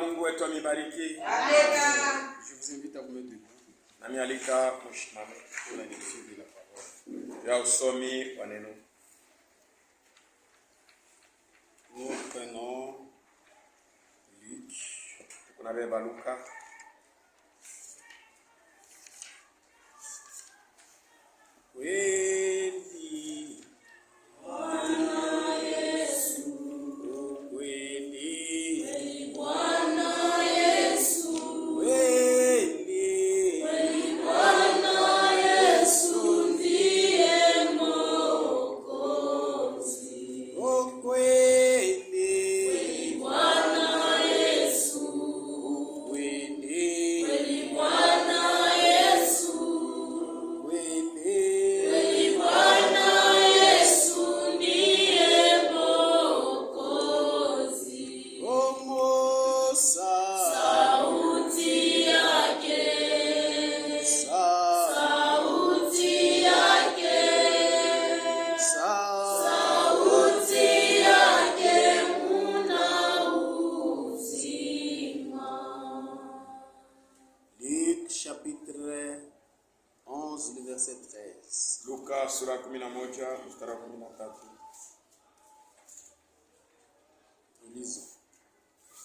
Mungu wetu amibariki. Amina. Je vous invite à vous mettre debout. Nami alika mshimame Pour la lecture de la parole. ya usomi wa neno. Nous prenons Luc. Tunabeba Luka Kweli. Bwana Yesu. Kweli. Bwana Yesu. Kweli. Bwana Yesu ndiye Mwokozi. Oh, kweli. Bwana Yesu. Kweli. Bwana Yesu. Kweli. Bwana Yesu ndiye Mwokozi. Oh, mosa. Sauti yake. Sauti yake. Sauti yake muna uzima. Luc chapitre 11, le verset 13. Luka sura 11 mstari wa 13. Nous lisons.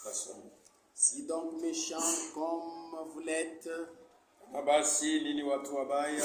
Tasoma. Si donc méchants comme vous l'êtes, Kama basi nini watu wabaya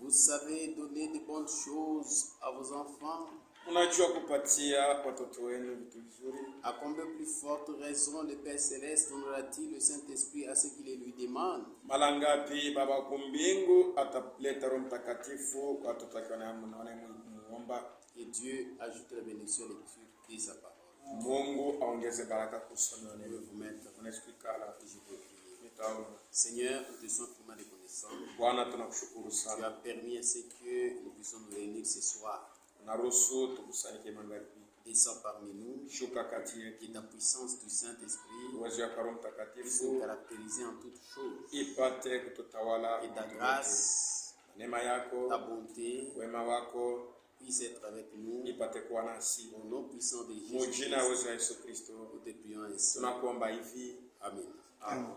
vous savez donner de bonnes choses à vos enfants, unajua kupatia watoto wenu vitu vizuri, à combien plus forte raison le Père Céleste donnera-t-il le Saint-Esprit à ceux qui les lui demandent? mara ngapi Baba wa mbingu ataleta Roho Mtakatifu kwa watoto wake wanaomuomba. Et Dieu ajoute la bénédiction à lecture de sa parole. Mungu aongeze baraka kusoma Je vais neno. vous mettre Unasikikala et je vais prier. nitaomba. Seigneur, nous te sommes vraiment reconnaissants. Bwana, tunakushukuru Tu sana. as permis ainsi que nous puissions nous réunir ce soir. Unaruhusu tukusanyike magharibi. Descends parmi nous, Shuka kati yetu. que ta puissance du Saint-Esprit Uwezo wako Roho puisse Mtakatifu nous caractériser en toutes choses. ipate kututawala, Et ta vitu grâce, vyote. Neema yako, ta bonté wema wako puisse être avec nous. ipate kuwa nasi. Au nom puissant de Mu Jésus, jina la uwezo wa Yesu Kristo nous te prions ainsi. tunakuomba hivi. Amen. Amen.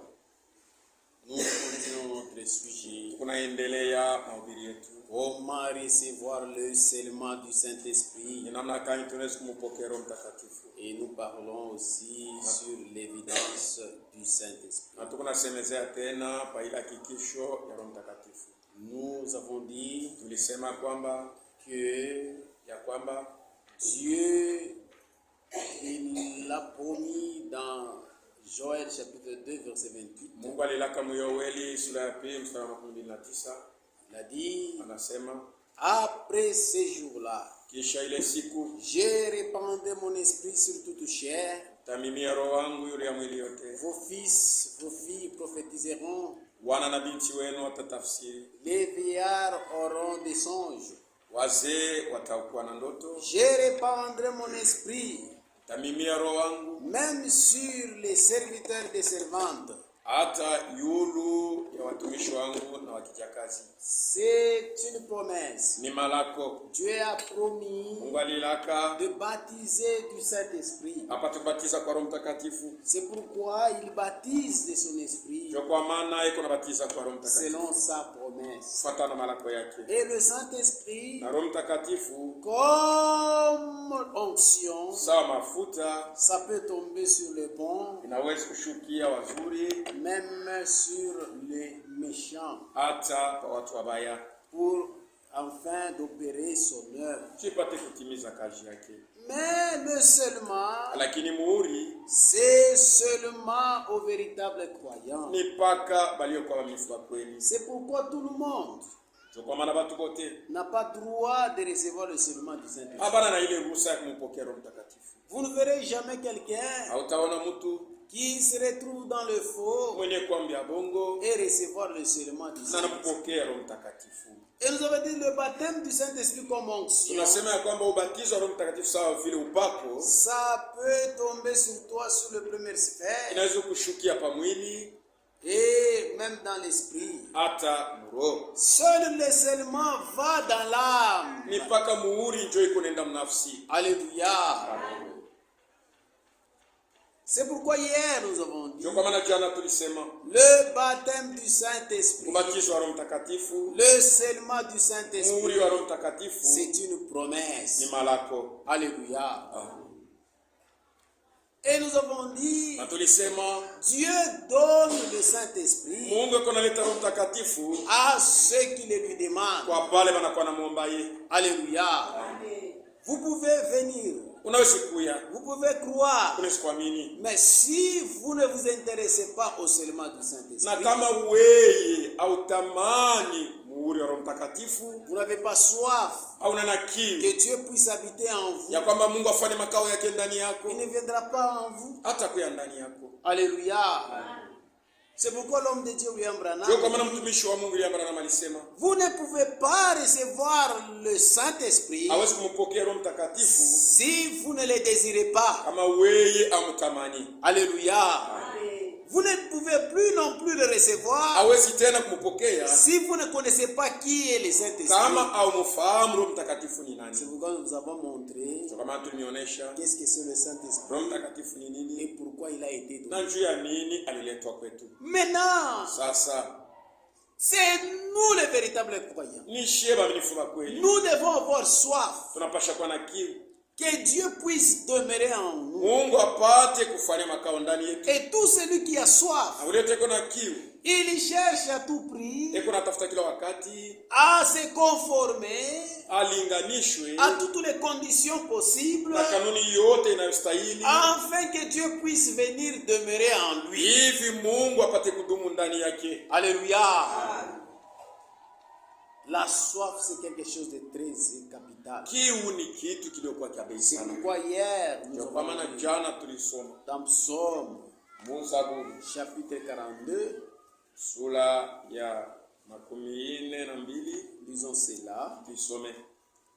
Nous continuons notre sujet. Tunaendelea mahubiri yetu. Comment recevoir le scellement du Saint-Esprit? Ni namna gani tunaweza kumpokea Roho Mtakatifu? Et nous parlons aussi sur l'évidence du Saint-Esprit. Na tukunasemezea tena pa ile hakikisho ya Roho Mtakatifu. Nous avons dit Tulisema kwamba que Dieu il l'a promis dans Joël chapitre 2 verset 28. Mungu alilaka Yoeli sura ya 2 mstari wa 29 Il a dit, anasema, après ces jours-là, kisha ile siku je répandrai mon esprit sur toute chair. tamimia roho wangu yule ya mwili yote. Vos fils, vos filles prophétiseront. Wana na binti wenu watatafsiri, Les vieillards auront des songes. wazee watakuwa na ndoto. Je répandrai mon esprit Tamimia roho wangu même sur les serviteurs des servantes. hata yulu ya watumishi wangu na wakijakazi. C'est une promesse. Ni malako Dieu a promis Mungu alilaka de baptiser du Saint-Esprit. hapa tubatiza kwa Roho Mtakatifu. C'est pourquoi il baptise de son esprit Ndio kwa maana iko nabatiza kwa Roho Mtakatifu selon sa promesse. kufuatana na malako yake. Et le Saint-Esprit, Na Roho Mtakatifu comme onction, sawa mafuta ça peut tomber sur les bons, inaweza kushukia wazuri même sur les méchants, hata kwa watu wabaya, pour enfin d'opérer son œuvre. sipate kutimiza kazi yake. Mais le seulement, Lakini muhuri c'est seulement aux véritables croyants. ni paka baliokuwa waaminifu wa kweli. C'est pourquoi tout le monde Ndio kwa maana watu wote n'a pas droit de recevoir le seulement du Saint-Esprit. hapana na ile ruhusa ya kumpokea Roho Mtakatifu. Vous ne verrez jamais quelqu'un Hautaona mtu qui se retrouve dans le faux mwenye kuambia bongo et recevoir le seulement du na Saint-Esprit. napokea Roho Mtakatifu. Et nous avons dit le baptême du Saint-Esprit comme onction. Tunasema ya kwamba ubatizo wa Roho Mtakatifu sawa vile upako Ça peut tomber sur toi sur le premier sphère inaweza kushukia pa mwili et même dans l'esprit. hata roho. Seul le seulement va dans l'âme. Ni paka muhuri njoo iko nenda mnafsi. Alléluia. C'est pourquoi hier nous avons dit Ndio kwa maana jana tulisema le baptême du Saint-Esprit, ubatizo wa Roho Mtakatifu, le scellement du muhuri Saint-Esprit, wa Roho Mtakatifu c'est une promesse. ni malako. Alléluia. Et nous avons dit, Na tulisema Dieu donne le Saint-Esprit Mungu yuko analeta Roho Mtakatifu à ceux qui le lui demandent. kwa pale wanakuwa namuomba yeye. Alléluia. Vous pouvez venir, Unaweza kuya, vous pouvez croire, unaweza kuamini. mais si vous ne vous intéressez pas au scellement du Na Saint-Esprit, kama wewe hautamani muhuri wa Roho Mtakatifu, vous n'avez pas soif au na kiu que Dieu puisse habiter en vous, ya kwamba Mungu afanye makao yake ndani il yako, ne viendra pas en vous. hata kuya ndani yako. Alléluia. C'est pourquoi l'homme de Dieu, William Ndio kwa Branham, maana mtumishi wa Mungu William Branham alisema vous ne pouvez pas recevoir le Saint-Esprit hawezi kumpokea Roho Mtakatifu si vous ne le désirez pas. kama wewe amtamani. Alléluia. Vous ne pouvez plus non plus le recevoir Hawezi tena kumpokea si vous ne connaissez pas qui est le Saint-Esprit. kama au mfahamu Roho Mtakatifu ni C'est nani. pourquoi nous avons montré Ndio kama tulionyesha qu'est-ce que c'est le Saint-Esprit Roho Mtakatifu ni et nini pourquoi il a été na donné. juu ya nini aliletwa kwetu. Maintenant, Sasa c'est nous les véritables croyants. ni sheba mnifunga kweli, Nous devons avoir soif tunapasha kuwa na kiu, que Dieu puisse demeurer en nous. Mungu apate kufanya makao ndani yetu. Et tout celui qui a soif, Na ule teko na kiu il cherche à tout prix eko natafuta kila wakati à se conformer alinganishwe à toutes les conditions possibles na kanuni yote inayostahili, afin que Dieu puisse venir demeurer en lui. hivi Mungu apate kudumu ndani yake. Alléluia. La soif, c'est quelque chose de très capital. Kiu ni kitu kiliokuwa cha bei C'est sana. pourquoi hier, nous Ndio avons kwa maana lu jana tulisoma dans Psaume, Zaburi chapitre 42, sura ya 42, lisons cela. tusome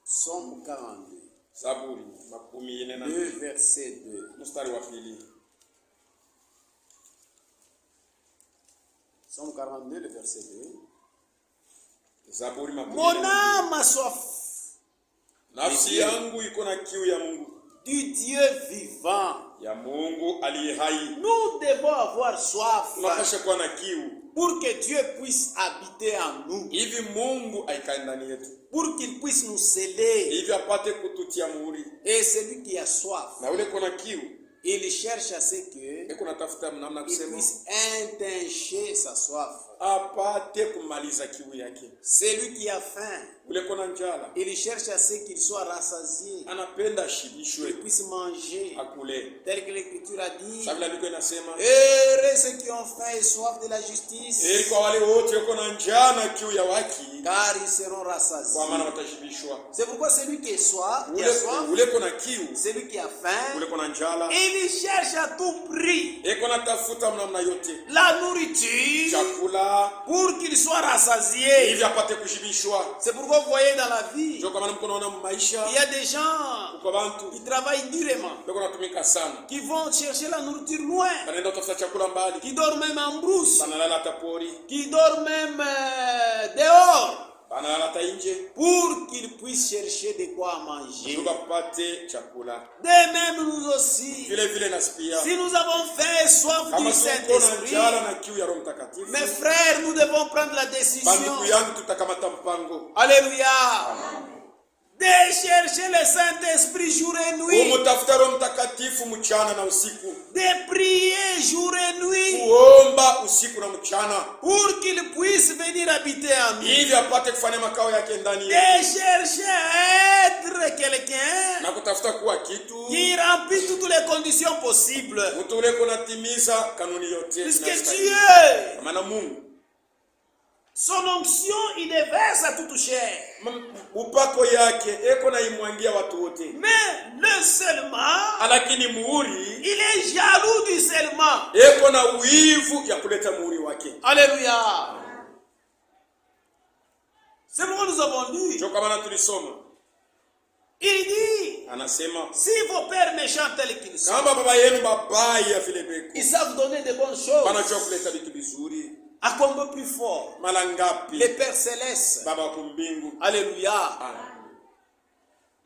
Psaume 42, Zaburi 2 42 verset 2. mstari wa pili. Psaume 42, le verset 2. Zaburi Mon âme a soif nafsi yangu iko na kiu ya Mungu, du Dieu vivant. ya Mungu aliye hai. Nous devons avoir soif Tunapasha kuwa na kiu pour que Dieu puisse habiter en nous, hivi Mungu aikae ndani yetu, pour qu'il puisse nous sceller. hivi apate kututia muhuri. Et celui qui a soif, Na ule kuna kiu il cherche à ce que eko natafuta namna il kusema puisse étancher sa soif. apate kumaliza kiu yake. Celui qui a faim, Ule kuna njala il cherche à ce qu'il soit rassasié, anapenda qu'il ashibishwe, puisse manger, akule. tel que l'Écriture a dit. Sabila liko inasema Heureux ceux qui ont faim et soif de la justice, ili kwa wale wote wako na njaa na kiu ya haki, car ils seront kwa rassasiés. maana watashibishwa. C'est pourquoi celui qui a soif, Ule kuna kiu, celui qui a faim, ule kuna njala, il cherche à tout prix eko natafuta namna yote la nourriture chakula pour qu'il soit rassasié. hivi apate kushibishwa. C'est pourquoi vous voyez dans la vie, Ndio kwa maana mko naona maisha il y a des gens kwa bantu qui travaillent durement, ndio kunatumika sana, qui vont chercher la nourriture loin, banaenda kutafuta chakula mbali, qui dorment même en brousse, banalala hata pori, qui dorment même dehors, banalala hata nje, pour qu'ils puissent chercher de quoi manger. ndio kupate chakula. De même nous aussi, Vile vile naspia si nous avons fait soif kama du tuko na Saint-Esprit, njala na kiu ya Roho Mtakatifu, mes frères, nous devons prendre la décision, bandugu yangu, tutakamata mpango alléluia, de chercher le Saint-Esprit jour et nuit, umutafuta Roho Mtakatifu mchana na usiku, de prier jour et nuit, kuomba usiku na mchana, pour qu'il puisse venir habiter en nous, ili apate kufanya makao yake ndani de yetu, chercher à être quelqu'un na kutafuta kuwa kitu qui remplit toutes les conditions possibles, mtu ule kunatimiza kanuni yote puisque inayostahili. Dieu, Kwa maana Mungu son onction, il déverse à toute chair. upako yake eko na imwangia watu wote, Mais le seulement, lakini muhuri il est jaloux du seulement. eko na uivu ya kuleta muhuri wake. Alléluia. C'est pourquoi nous avons lu. Ndio kwa maana tulisoma, Il dit, anasema si vos pères méchants tels qu'ils sont, kama baba yenu babaya vile beko ils savent donner de bonnes choses, wanajua kuleta vitu vizuri, à combien plus fort mara les ngapi Pères célestes. baba wa kumbingu. Alléluia.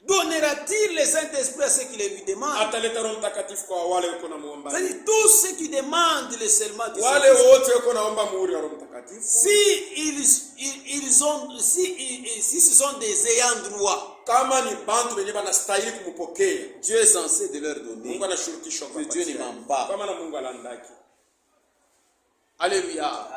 Donnera-t-il le Saint-Esprit à ceux qui le lui demandent? Ataleta Roho Mtakatifu kwa wale uko na muomba. C'est-à-dire tous ceux qui demandent le seulement du Wale Saint-Esprit. wote uko naomba muhuri wa Roho Mtakatifu. Si ce sont des ayants droit, Kama ni bantu wenye banastahili kumpokea, Dieu est censé de leur donner. Mungu anashurutishwa Mais Dieu ne kuwapatia. ment pas. Kama na Mungu alandaki. Alléluia.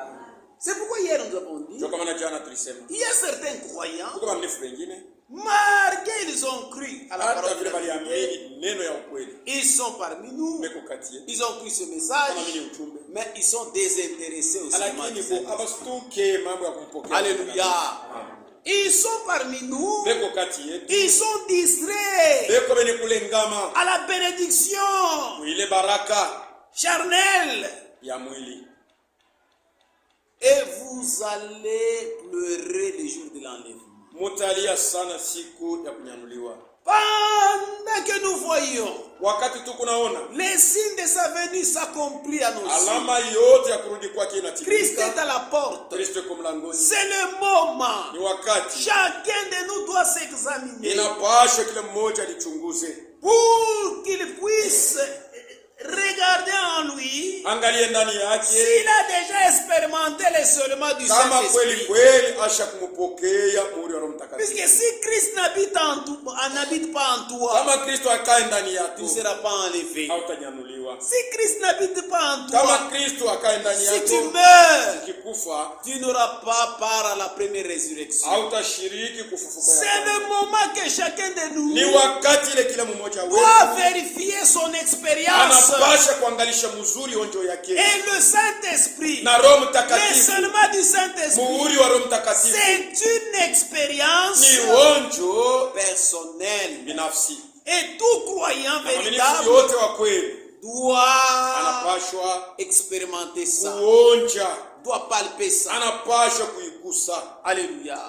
C'est pourquoi hier nous avons dit, Ndio kama na jana tulisema. il y a certains croyants, Kuko bamnifu wengine malgré ils ont cru à la hata parole de vile Dieu, baliamini neno ya ukweli. ils sont parmi nous, Beko kati yetu. ils ont cru ce Kama message, mimi ujumbe. mais ils sont désintéressés aussi. Lakini bo abastuke mambo ya kumpokea. Alléluia. Ils sont parmi nous, Beko kati yetu. ils sont distraits Beko bene kulengama. à la bénédiction Ile baraka charnelle. ya mwili. Et vous allez pleurer le jour de l'enlèvement. Mutalia sana siku ya kunyanuliwa. Pendant que nous voyons Wakati tu kunaona les signes de sa venue s'accomplir à nos yeux, alama yote ya kurudi kwake Christ inatimilika. est à la porte. Kristo yuko mlangoni. C'est le moment. Ni wakati Chacun de nous doit s'examiner inapaswa kila mmoja alichunguze, pour qu'il puisse regarder en lui angalie ndani yake s'il a déjà expérimenté les seulement du kama kweli Saint-Esprit. kweli asha kumpokea muhuri wa Roho Puisque Mtakatifu. si Christ n'habite pas en toi, Kama Kristo akae ndani tu yako, ne seras pas enlevé. hautanyanuliwa. Si Christ n'habite pas en toi, Kama Kristo akae ndani si tu yako, meurs, ukikufa tu n'auras pas part à la première résurrection. hautashiriki kufufuka C'est yako. le moment que chacun de nous Ni wakati ile kila mmoja doit wetu vérifier son expérience. anapasha kuangalisha mzuri onjo yake Et le Saint-Esprit, na Roho le Mtakatifu. seulement du Saint-Esprit, Muhuri wa Roho Mtakatifu c'est une expérience ni onjo personnelle. binafsi. Et tout croyant Mwaminifu véritable yote wa kweli doit anapashwa expérimenter ça, kuonja, doit palper ça. anapashwa kuigusa. Alléluia.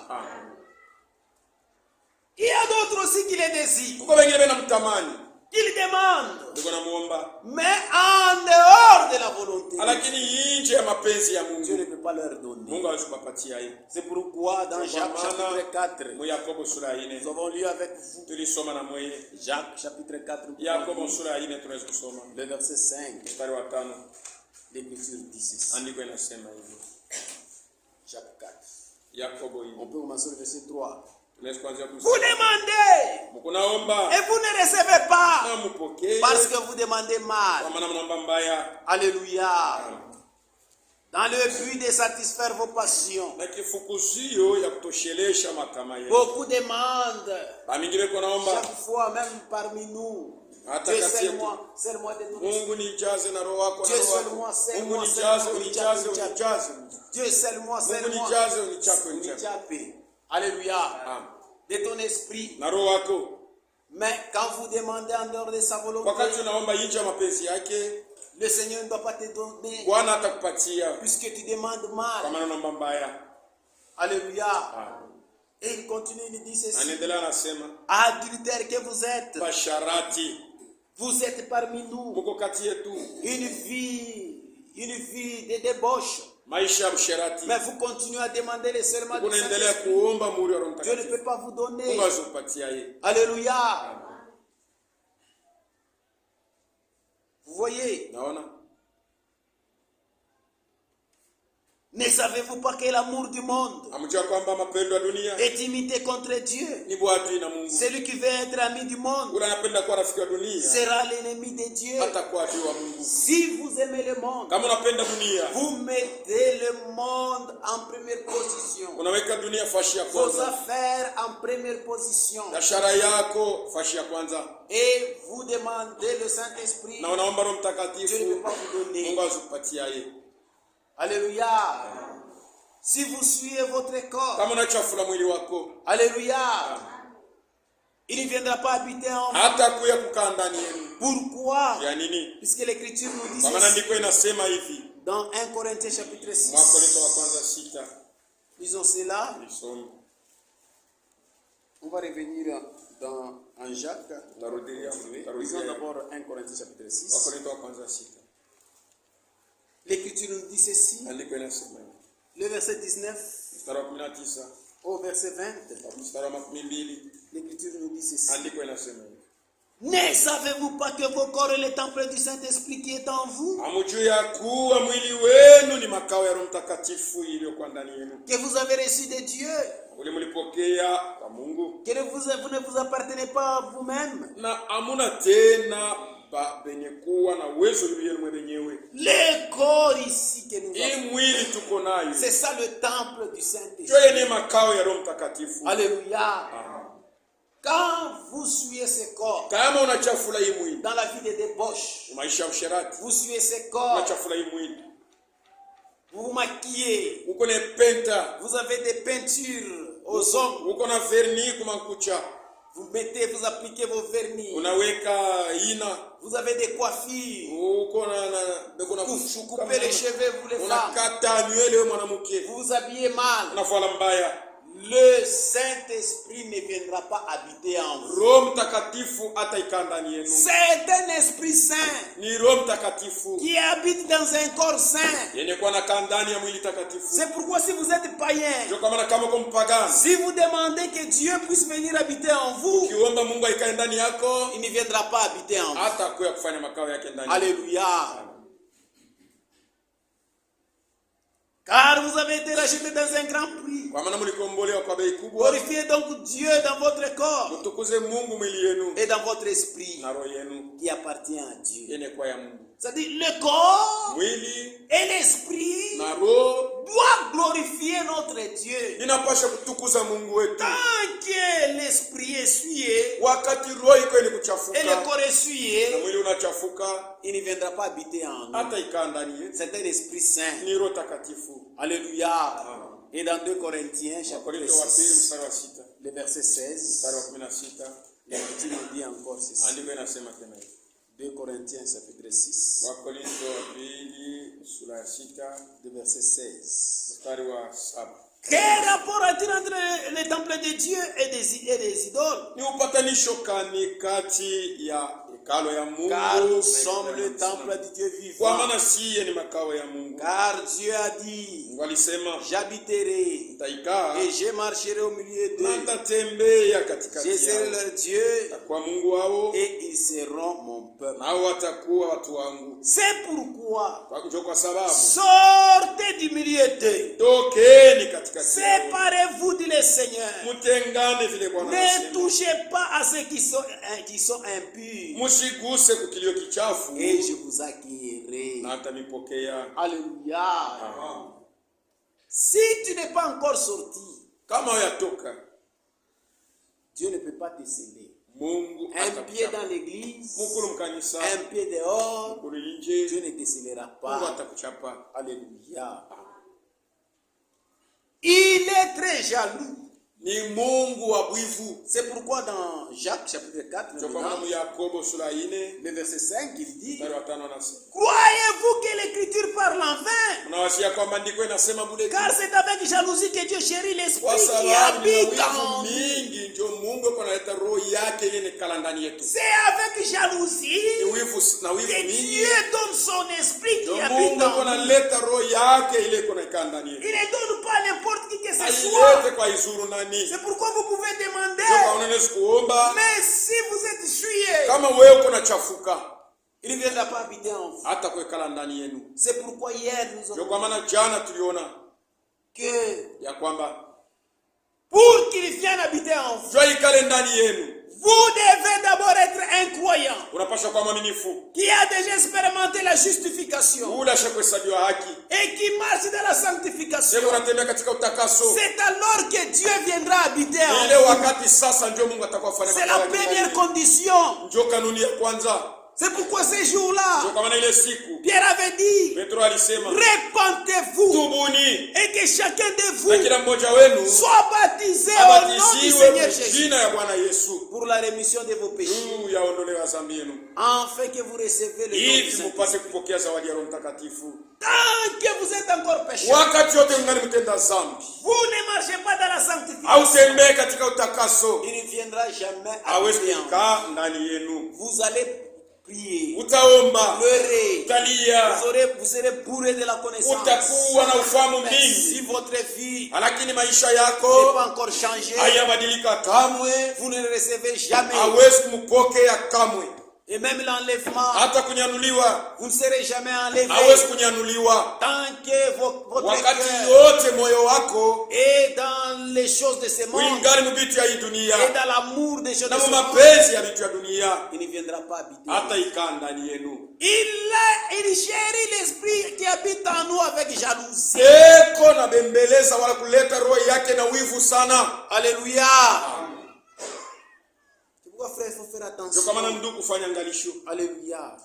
Il y a d'autres aussi qui les désirent, Kuko wengine bena mtamani qui le demandent, ndiko namuomba, mais en dehors de la volonté, lakini nje ya mapenzi ya Dieu ne Mungu, peut pas leur donner. Mungu hawezi kupatia hiyo. C'est pourquoi dans Jacques chapitre 4, Mu Yakobo sura ya 4 nous avons lu avec vous tulisoma na mweye. Jacques chapitre 4, Yakobo sura ya 4 tunaweza kusoma le verset 5, mstari wa 5. l'Écriture dit ceci. Andiko inasema hivi. Jacques 4. Yakobo On peut commencer le verset 3. tunaweza kuanzia Vous kusoma. demandez Mkunaomba et vous ne recevez pas na mupokee parce que vous demandez kwa mal. maana mnaomba mbaya. Alléluia. Dans le but de satisfaire vos passions. Na kifukuzio ya kutoshelesha matamaa yetu. Beaucoup demandent, Bamingi beko naomba chaque fois, même parmi nous. hata Dieu kati yetu. seul moi de nous. Mungu nijaze na roho wako na Dieu roho seul wako. moi, seul Mungu moi, nijaze, seul moi, unijaze, unichape. unijaze. Dieu seul moi, seul Mungu moi. nijaze, unichape, unichape. Unichape. Alléluia. Ah. De ton esprit. Na roho wako. Mais quand vous demandez en dehors de sa volonté, Wakati unaomba nje ya mapenzi yake, le Seigneur ne doit pas te donner. Bwana atakupatia Puisque tu demandes kwa mal. maana unaomba mbaya. Alléluia. Ah. Et il continue, il dit ceci. Anaendelea anasema, Adultère que vous êtes, basharati vous êtes parmi nous. muko kati yetu, Une vie de débauche. maisha ya msherati. Mais vous continuez à demander les serments du Unaendelea Saint-Esprit. kuomba muhuri wa Roho Dieu ne Mtakatifu. peut pas vous donner. Mungu hawezi kupatia yeye. Alléluia. Vous voyez, Naona? ne savez-vous pas que l'amour du monde Hamjua kwamba mapendo ya dunia est imité contre Dieu? ni bwadui na Mungu. Celui qui veut être ami du monde Ule anapenda kuwa rafiki wa dunia sera l'ennemi de Dieu. hata kuwa adui wa Mungu. Si vous aimez le monde, Kama unapenda dunia, vous mettez le monde en première position. unaweka dunia fashi ya Vos kwanza, affaires en première position. biashara yako fashi ya kwanza, Et vous demandez le Saint-Esprit. na unaomba Roho Dieu ne Mtakatifu, peut pas vous donner. Mungu hawezi kupatia yeye. Alléluia. Si vous suivez votre corps, Kama unachafula mwili wako, alléluia, il ne viendra pas habiter en vous. hata kuya kukaa ndani yenu. Pourquoi? Ya nini? Puisque l'Écriture nous dit Kwa maana ceci ndiko inasema hivi, dans 1 Corinthiens chapitre 6. Wakorintho wa kwanza 6. Lisons cela. Nisome. On va revenir en Jacques. Tarudia. Lisons d'abord 1 Corinthiens chapitre 6. Wakorintho wa kwanza 6. L'Écriture nous dit ceci. Andiko inasema hivi. Le verset 19. Mstari wa 19. Au verset 20, Mstari wa 12. l'Écriture nous dit ceci. Andiko inasema hivi. Ne savez-vous pas que vos corps est le temple du Saint-Esprit qui est en vous? Hamjui ya kuwa mwili wenu ni makao ya Roho Mtakatifu iliyokuwa ndani yenu. Que vous avez reçu de Dieu. Ule mlipokea kwa Mungu. Que vous ne vous appartenez pas à vous-même. Na hamuna tena benye kuwa na uwezo yenu mwenyewe. Le corps ici que nous Hii avons. mwili tuko nayo. C'est ça le temple du Saint-Esprit. Joye ni makao ya Roho Mtakatifu. Alléluia. Quand vous suivez ce corps Kama unachafula hii mwili, dans la vie de débauche, maisha ya usherati, vous suivez ce corps, unachafula hii mwili. vous vous maquillez, Uko na penta, vous avez des peintures aux ongles, uko na vernis kwa makucha, vous appliquez vos vernis, unaweka ina, vous avez des coiffures, uko na vous coupez les cheveux, vous les femmes, unakata nywele wewe mwanamke, vous vous habillez mal. unavala mbaya. Le Saint-Esprit ne viendra pas habiter en vous. Roho Mtakatifu ataikaa ndani yenu. C'est un esprit saint Ni Roho Mtakatifu qui habite dans un corps saint. yenye kuwa nakaa ndani ya mwili takatifu. C'est pourquoi si vous êtes païen, Ndio kama kama uko mpagani, si vous demandez que Dieu puisse venir habiter en vous, ukiomba Mungu aikae ndani yako, il ne viendra pas habiter en vous. hata kuya kufanya makao yake ndani. Alléluia. Car vous avez été rachetés dans un grand prix. Kwa maana mlikombolewa kwa bei kubwa. Glorifiez donc Dieu dans votre corps Mtukuze Mungu mwili yenu et dans votre esprit na roho yenu qui appartient à Dieu. yenye kwa ya Mungu. C'est-à-dire le corps Mwili et l'esprit na roho doivent glorifier notre Dieu. inapasha kutukuza Mungu wetu. Tant que l'esprit est souillé Wakati roho iko ni et le kuchafuka corps est na souillé, mwili unachafuka, il ne viendra pas habiter en nous. hata ikaa ndani yetu. C'est un esprit saint. Ni roho takatifu. Alléluia. Et dans 2 Corinthiens, chapitre Wakorintho wa pili 6, mstari wa 6, le verset mstari wa 16, 16, l'Écriture nous dit encore ceci. andiko inasema tena hivi. 2 Corinthiens, chapitre 6, Wakorintho wa pili sura ya 6, le verset 16. mstari wa 7. Quel rapport a-t-il entre le temple de Dieu et des idoles? Ni upatanisho kani kati ya hekalo ya Mungu Car nous na sommes hekalo ya le temple Mungu. du Dieu Kwa vivant. maana siye ni makao ya Mungu. Car Dieu a dit, Mungu alisema j'habiterai nitaikaa et je marcherai au milieu na d'eux. nitatembea katikati Je serai yao. leur Dieu Takuwa Mungu wao et ils seront mon peuple. nao watakuwa watu wangu. C'est pourquoi Ndio kwa sababu sortez du milieu d'eux. tokeni katikati yao. Séparez-vous, dit le Seigneur. Mutengane vile Bwana Ne anasema. touchez pas à ceux qui sont impurs. Musiguse kukilio kichafu Et je vous accueillerai. na atanipokea. Alléluia. Si tu n'es pas encore sorti, Kama huyatoka, Dieu ne peut pas te sceller. Mungu Un pied atakuchapa. dans l'église, Mukuru mkanisa, un pied dehors, mukuru Dieu nje, ne te scellera Mungu pas. atakuchapa. Alléluia. Il est très jaloux. Ni Mungu wa bwivu. C'est pourquoi dans Jacques chapitre 4, Ndio kwa maana mu Yakobo sura 4 le verset 5, il dit, mstari wa 5 anasema, croyez-vous que l'écriture parle en vain? unawasia kwamba ndiko inasema bure? Car c'est avec jalousie que Dieu chérit l'esprit Kwa qui sababu ni habite wivu en nous. mingi ndio Mungu yuko analeta roho yake yenye kala ndani yetu. C'est avec jalousie Ni wivu na wivu que mingi Dieu donne son esprit qui ndio habite Mungu yuko en nous. analeta roho yake ile iko nakaa ndani Il yetu. ne donne pas n'importe qui que ce soit. Ailete kwa izuru nani? C'est pourquoi vous pouvez Ndio demander. kwa unaweza kuomba Mais si vous êtes souillé, kama wewe uko nachafuka il ne viendra pas habiter en vous. hata kuekala ndani yenu. C'est pourquoi hier nous Ndio kwa avons maana jana tuliona que ya kwamba pour qu'il vienne habiter en vous, jua ikale ndani yenu. vous devez d'abord être un croyant Unapaswa kuwa mwaminifu. qui a déjà expérimenté la justification Ule ashakuhesabiwa haki. et qui marche dans la sanctification. Sema unatembea katika utakaso. C'est alors que Dieu viendra habiter en Ile vous. wakati sasa ndio Mungu atakuwa fanya C'est la première condition. Ndio kanuni ya kwanza. C'est pourquoi ces jours-là, Ndio kwa maana ile siku Pierre avait dit, Petro alisema répentez-vous tubuni et que chacun de na vous kila mmoja wenu soit baptisé au nom du abatisiwe Seigneur kwa Jésus jina ya Bwana Yesu pour la rémission de vos péchés, juu ya ondolewa dhambi yenu, afin que vous recevez le don du ili Saint-Esprit. mupate kupokea zawadi ya Roho Mtakatifu. Tant que vous êtes encore pécheur, Wakati yote mngali mtenda dhambi vous ne marchez pas dans la sanctification. au tembee katika utakaso, Il ne viendra jamais hawezi habiter en vous. kukaa ndani yenu. Vous allez prier, utaomba, pleurer, utalia, vous serez bourré de la connaissance. utakuwa na ufahamu Mais si mingi, votre vie lakini maisha n'est yako pas encore changée, hayabadilika kamwe, vous ne le recevez jamais. hawezi kumpokea kamwe. Et même l'enlèvement, Hata kunyanuliwa vous ne serez jamais enlevé. hawezi kunyanuliwa Tant que votre wakati cœur yote moyo wako est dans les choses de ce monde uingali mubitu ya hii dunia et dans l'amour des choses na de ce mu monde, mapenzi ya vitu ya dunia, il ne viendra pas habiter. hata ikaa ndani yenu. Il chérit l'esprit qui habite en nous avec jalousie. Eko na bembeleza wala kuleta roho yake na wivu sana. Alléluia. C'est pourquoi frère, il faut faire Ndio attention. kama na ndugu kufanya angalisho. Alléluia.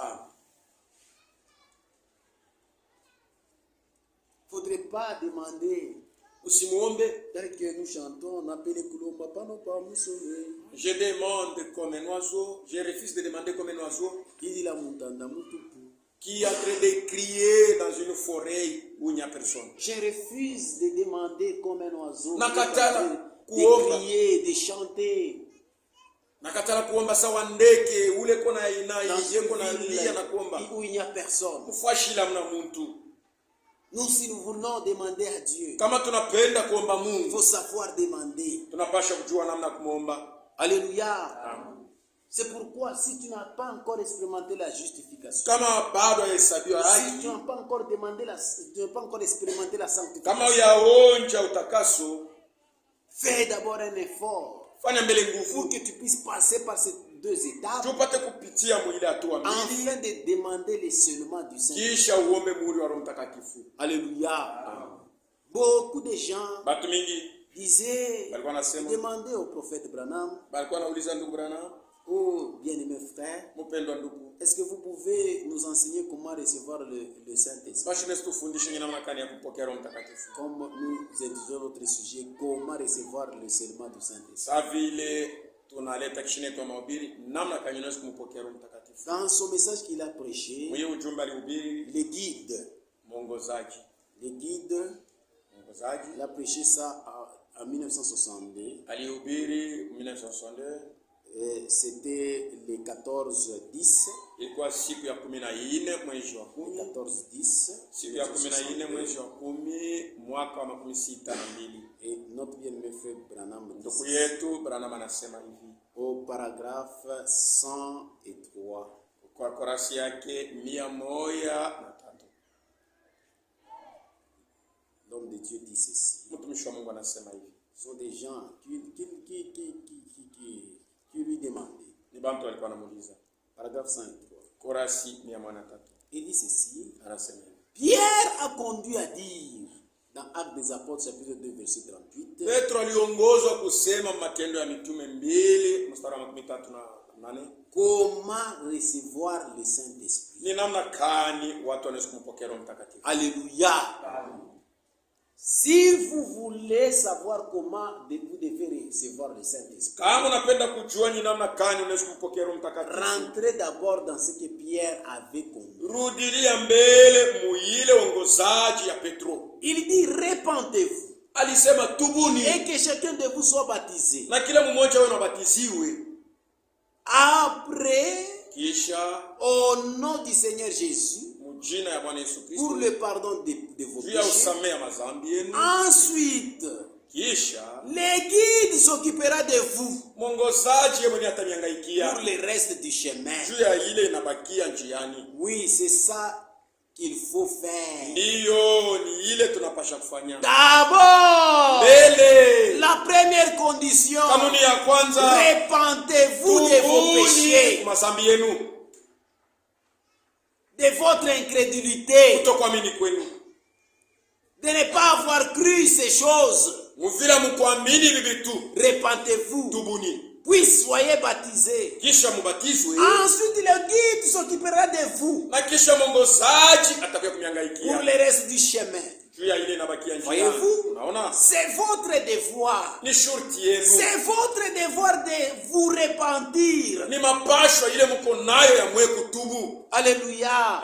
Il ne faudrait pas demander. Usimuombe. Tel que nous chantons, on appelle Kulomba Pano Pamusole. Je demande comme un oiseau, je refuse de demander comme un oiseau Il dit la montanda mutupu. qui est en train de crier dans une forêt où il n'y a personne. Je refuse de demander comme un oiseau. Nakatala De kuomba. crier, de chanter. Nakatala kuomba sawa ndeke ule kona ina Dans yeko na une lia ville na kuomba. où il n'y a personne. Kufashila mna muntu. Nous, si nous voulons demander à Dieu, Kama tunapenda kuomba il Mungu, faut savoir demander. tunapasha kujua namna kumuomba. Alléluia. C'est pourquoi si tu n'as pas encore expérimenté la justification, Kama bado hahesabiwa si haki, tu n'as pas encore demandé tu n'as pas encore expérimenté la kama sanctification, uyaonja utakaso, fais d'abord un effort fanya mbele pour nguvu que tu puisses passer par ces deux étapes tupate kupitia mwile hatua mbili, afin de demander le seulement du Seigneur. kisha uombe muhuri wa Roho Mtakatifu. Alléluia. Beaucoup de gens Batu mingi disaient, balikuwa nasema, demandaient au prophète Branham, balikuwa nauliza ndugu Branham, oh bien-aimé frère, mpendwa ndugu, est-ce que vous pouvez nous enseigner comment recevoir le Saint-Esprit? basi nesi tufundishe namna gani ya kupokea Roho Mtakatifu. Comme nous étudions notre sujet, comment recevoir le serment du Saint-Esprit. Sa vile tunaleta kishine kwa mahubiri namna gani unaweza kumpokea Roho Mtakatifu. Dans son message qu'il a prêché, Mwenye ujumbe alihubiri les guides, mwongozaji, il a prêché ça en 1962. alihubiri 1962, C'était le 14-10. ilikuwa siku ya 14 mwezi wa 10, 14-10. siku ya 14 mwezi wa 10 mwaka wa 62. Et notre bien-aimé frère Branham Ndugu dit yetu Branham anasema hivi au paragraphe 103. kwa korasi yake 103, L'homme de Dieu dit ceci. mtumishi wa Mungu anasema hivi, Ce sont des gens qui lui demandaient. ni bantu walikuwa wanamuuliza. Paragraphe 103. Korasi 103 Il dit ceci. anasema hivi, Pierre a conduit à dire, dans Actes des Apôtres, chapitre 2, verset 38, Petro aliongozwa kusema Matendo ya Mitume 2 mstari wa 38, comment recevoir le Saint-Esprit. ni namna kani watu wanaweza kumpokea Roho Mtakatifu. Alléluia. Si vous voulez savoir comment vous devez recevoir le Saint-Esprit, Kama unapenda kujua ni namna kani unaweza kumpokea Roho Mtakatifu, rentrez d'abord dans ce que Pierre avait connu. rudilia mbele muile ongozaji ya Petro. Il dit, répentez-vous Alisema tubuni et que chacun de vous soit baptisé. na kila mmoja wenu abatiziwe, Après, kisha au nom du Seigneur Jésus, mjina ya Bwana Yesu pour Kristo le pardon de vos juu ya péchés. usamehe wa dhambi yenu. Ensuite, Kisha le guide s'occupera de vous mwongozaji yeye mwenye pour atamiangaikia le reste du chemin. juu ya ile inabakia njiani. Oui, c'est ça qu'il faut faire. Ndiyo, ni ile tunapasha kufanya. D'abord, Mbele, la première condition, kanuni ya kwanza, répentez-vous de vos tubuni péchés, kwa madhambi yenu, de votre incrédulité, kutokuamini kwenu, de ne pas avoir cru ces choses. muvila mkuamini hivi vitu. Répentez-vous, Tubuni, puis soyez baptisés. kisha mubatizwe, Ensuite, le guide s'occupera de vous na kisha mwongozaji atakuwa pour kumiangaikia le reste du chemin. juu ya ile inabakia njiani. Voyez-vous? Unaona, C'est votre devoir. ni shurti yenu, C'est votre devoir de vous repentir. ni mapasho ile mko nayo ya mwe kutubu. Alléluia.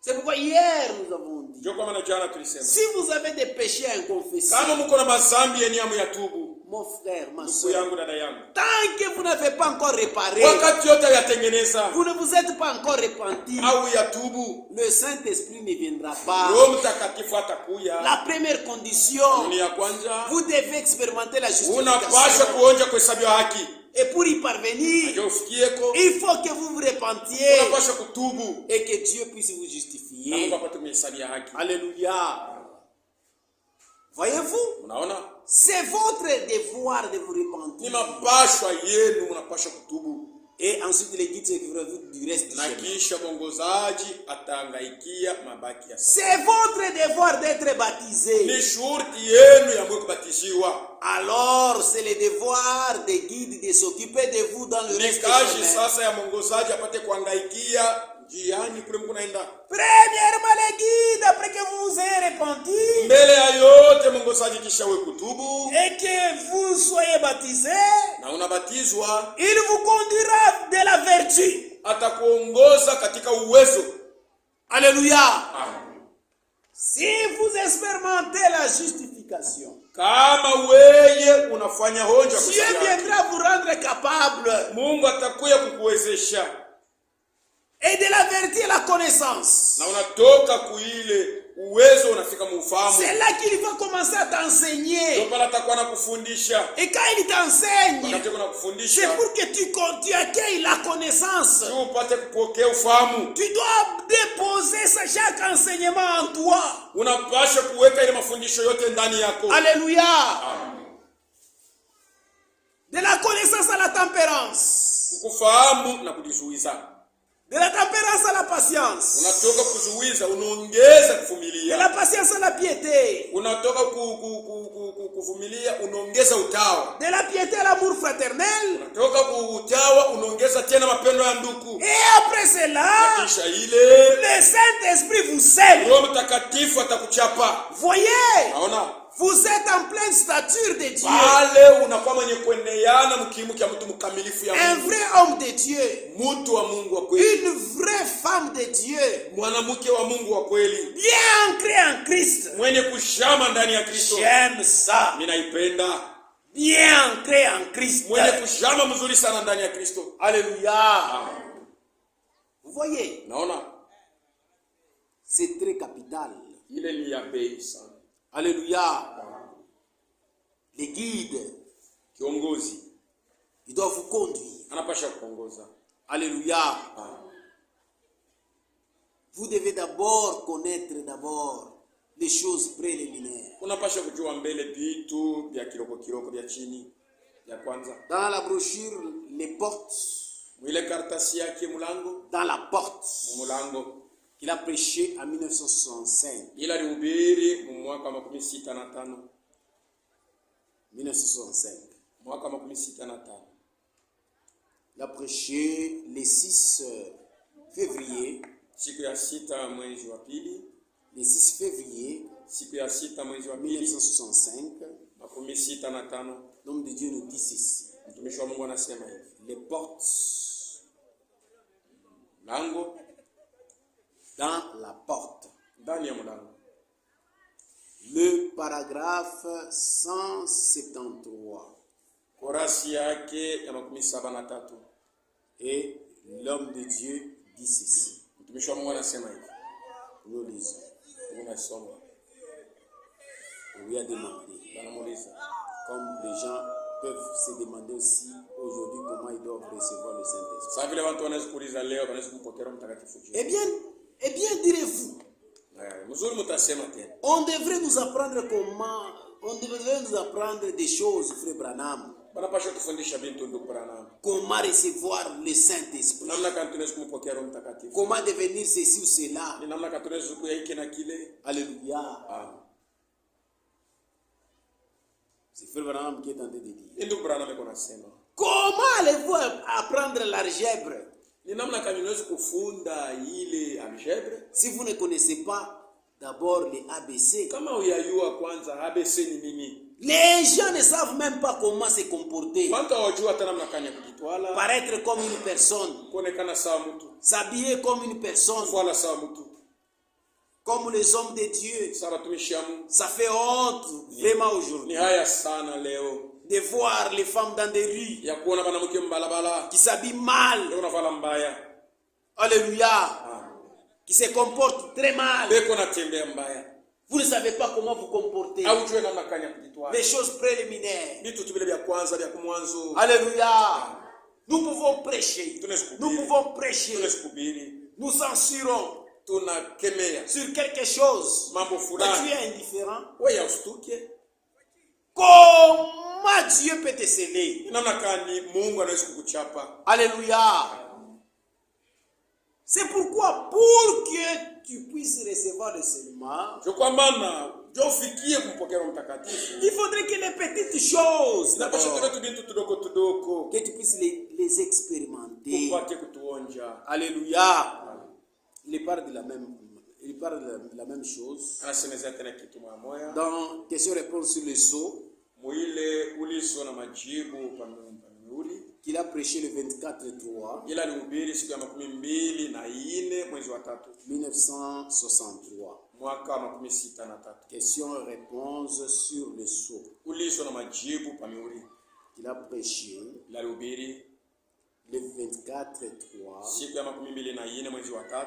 C'est pourquoi hier nous avons dit, Ndio kwa maana jana tulisema si vous avez des péchés inconfessés, kama mko na madhambi yenu ya tubu, mon frère, ma ndugu soeur, yangu, dada yangu, tant que vous n'avez pas encore réparé, wakati yote yatengeneza vous ne vous êtes pas encore repenti, au yatubu, le Saint-Esprit ne viendra pas. Roho Mtakatifu atakuya. La première condition, Ni ya kwanza, vous devez expérimenter la unapaswa justification. kuonja kuhesabiwa haki. Et pour y parvenir, Ndio ufikieko, il faut que vous vous repentiez unapaswa kutubu et que Dieu puisse vous na Mungu justifier. apate kumhesabia haki. Alléluia. Voyez-vous, Unaona, c'est votre devoir de vous ni repentir. mapashwa yenu, mnapaswa kutubu. Et ensuite, les guides s'occuperont du reste du Na chemin. kisha mwongozaji atahangaikia mabaki ya safari. C'est votre devoir d'être baptisé. Ni shurti yenu ya mwe kubatiziwa. Alors, c'est le devoir des guides de s'occuper de vous dans le Ni reste du kazi chemin. sasa ya mwongozaji apate kuhangaikia njiani kule mko naenda. Premièrement, les guides, après que vous vous ayez repenti Mbele ya yote mwongozaji kisha we kutubu et que vous soyez baptisé, na unabatizwa, il vous conduira de la vertu. atakuongoza katika uwezo. Alléluia. Amen. Si vous expérimentez la justification, Kama weye unafanya honja Dieu kwa viendra vous rendre capable. Mungu atakuya kukuwezesha. Et de la vérité et la connaissance. Na unatoka kuile uwezo unafika mufahamu. C'est là qu'il va commencer à t'enseigner. Ndio pale atakuwa anakufundisha. Et quand il t'enseigne, Wakati kuna c'est kufundisha, pour que tu accueilles la connaissance. tu upate kupokea ufahamu. Tu dois déposer chaque enseignement en toi. Unapaswa kuweka ile mafundisho yote ndani yako. Alléluia. Amen. De la connaissance à la tempérance. Kufahamu na kujizuiza. De la tempérance à la patience. Unatoka kuzuiza, unaongeza De kuvumilia. la patience à la piété. Unatoka kuvumilia, unaongeza utawa. De la piété à l'amour fraternel. Unatoka utawa, unaongeza tena mapendo ya ndugu. Et après cela, Kisha ile le Saint-Esprit vous scelle. Roho Mtakatifu atakuchapa. Voyez, Naona vous êtes en pleine stature de Dieu. pale unakuwa mwenye kuendeana mkimu kia mtu mkamilifu ya Un Mungu. vrai homme de Dieu. Mtu wa Mungu wa kweli. Une vraie femme de Dieu. Mwanamke wa Mungu wa kweli. Bien ancrée en Christ. Mwenye kushama ndani ya Kristo. J'aime ça. Mimi naipenda. Bien ancrée en Christ. Mwenye kushama mzuri sana ndani ya Kristo. Alléluia. Vous voyez, Naona c'est très capital. ile ni ya bei sana. Alléluia. Les guides, Kiongozi ils doivent vous conduire. anapasha kuongoza. Alléluia. Vous devez d'abord connaître les choses préliminaires. Unapasha kujua mbele vitu vya kiloko vya chini ya kwanza. Dans la brochure, les portes, Mwile karatasi yake mulango, dans la porte, mulango. qu'il a prêché en 1965. Ila alihubiri mwaka 65. 1965. Mwaka 65. Il a prêché le 6 février. Siku ya 6 mwezi wa pili. Le 6 février Siku ya 6 mwezi wa pili 1965. 65. L'homme de Dieu nous dit ceci. Mtumishi wa Mungu anasema hivi. Les portes, Lango dans la porte. ndani ya mlango. Le paragraphe 173. Korasi yake ya 73. Et l'homme de Dieu dit ceci. Mtumishi wa Mungu anasema hivi. Nous lisons. Unasoma. On lui a demandé. Anamuuliza. Comme les gens peuvent se demander aussi aujourd'hui comment ils doivent recevoir le Saint-Esprit. Sasa vile watu wanaweza kuuliza leo, wanaweza kupokea Roho Mtakatifu. Eh bien, direz-vous, Mzuri mtasema tena. on devrait nous apprendre des choses, frère Branham. Wanapaswa kufundisha bintu ndugu Branham. Comment recevoir le Saint-Esprit. Namna kama tunaweza kumpokea Roho Mtakatifu. Comment devenir ceci ou cela. Ni namna kama tunaweza kuyaiki na kile. Alléluia. Ah. C'est frère Branham qui est en train de dire. Ndugu Branham yuko nasema. Comment allez-vous apprendre l'algèbre Ni namna kama tunaweza kufunda ile algebre. si vous ne connaissez pas d'abord les ABC? Kama uyayua kwanza ABC ni nini? Les gens ne savent même pas comment se comporter. Watu hawajua hata namna kanya kujitwala. Paraître comme une personne. Kuonekana sawa mtu. S'habiller comme une personne. Kuvala sawa mtu. Comme les hommes de Dieu. Sasa tumishi ya Mungu. Ça fait honte vraiment Ni aujourd'hui. haya sana leo. de voir les femmes dans des rues ya kuona mwanamke mbalabala qui s'habillent mal. ndio unavala mbaya, Alléluia. Qui se comportent très mal. beko natembea mbaya, Vous ne savez pas comment vous comporter. au jue namna kanya kujitwaa, Les choses préliminaires. vitu tu vile vya kwanza vya kumwanzo. Alléluia. Nous pouvons prêcher. Nous pouvons prêcher. Tunasubiri, Nous censurons tunakemea sur quelque chose. mambo Mais tu fulani, es indifférent. wewe ustuke. Comment Dieu peut te sceller? Namna kani Mungu anaweza kukuchapa. Alléluia. C'est pourquoi, pour que tu puisses recevoir le seulement, Je kwa maana ndio ufikie kumpokea Roho Mtakatifu, il faudrait que les petites choses, inapaswa d'abord, tule tu vitu tudogo que tu puisses les expérimenter. upate kutuonja. Alléluia. Il parle de la même chose. Anasemezea tena kitu moja Dans question-réponse sur le sceau, mwile uliso na majibu pamiuli, qu'il a prêché le 24-3 ila alihubiri siku ya 24 mwezi wa 3 1963. mwaka wa 63. Question-réponse sur le sceau, Uliso na majibu pamiuli, qu'il a prêché ila alihubiri le 24-3 siku ya 24 mwezi wa 3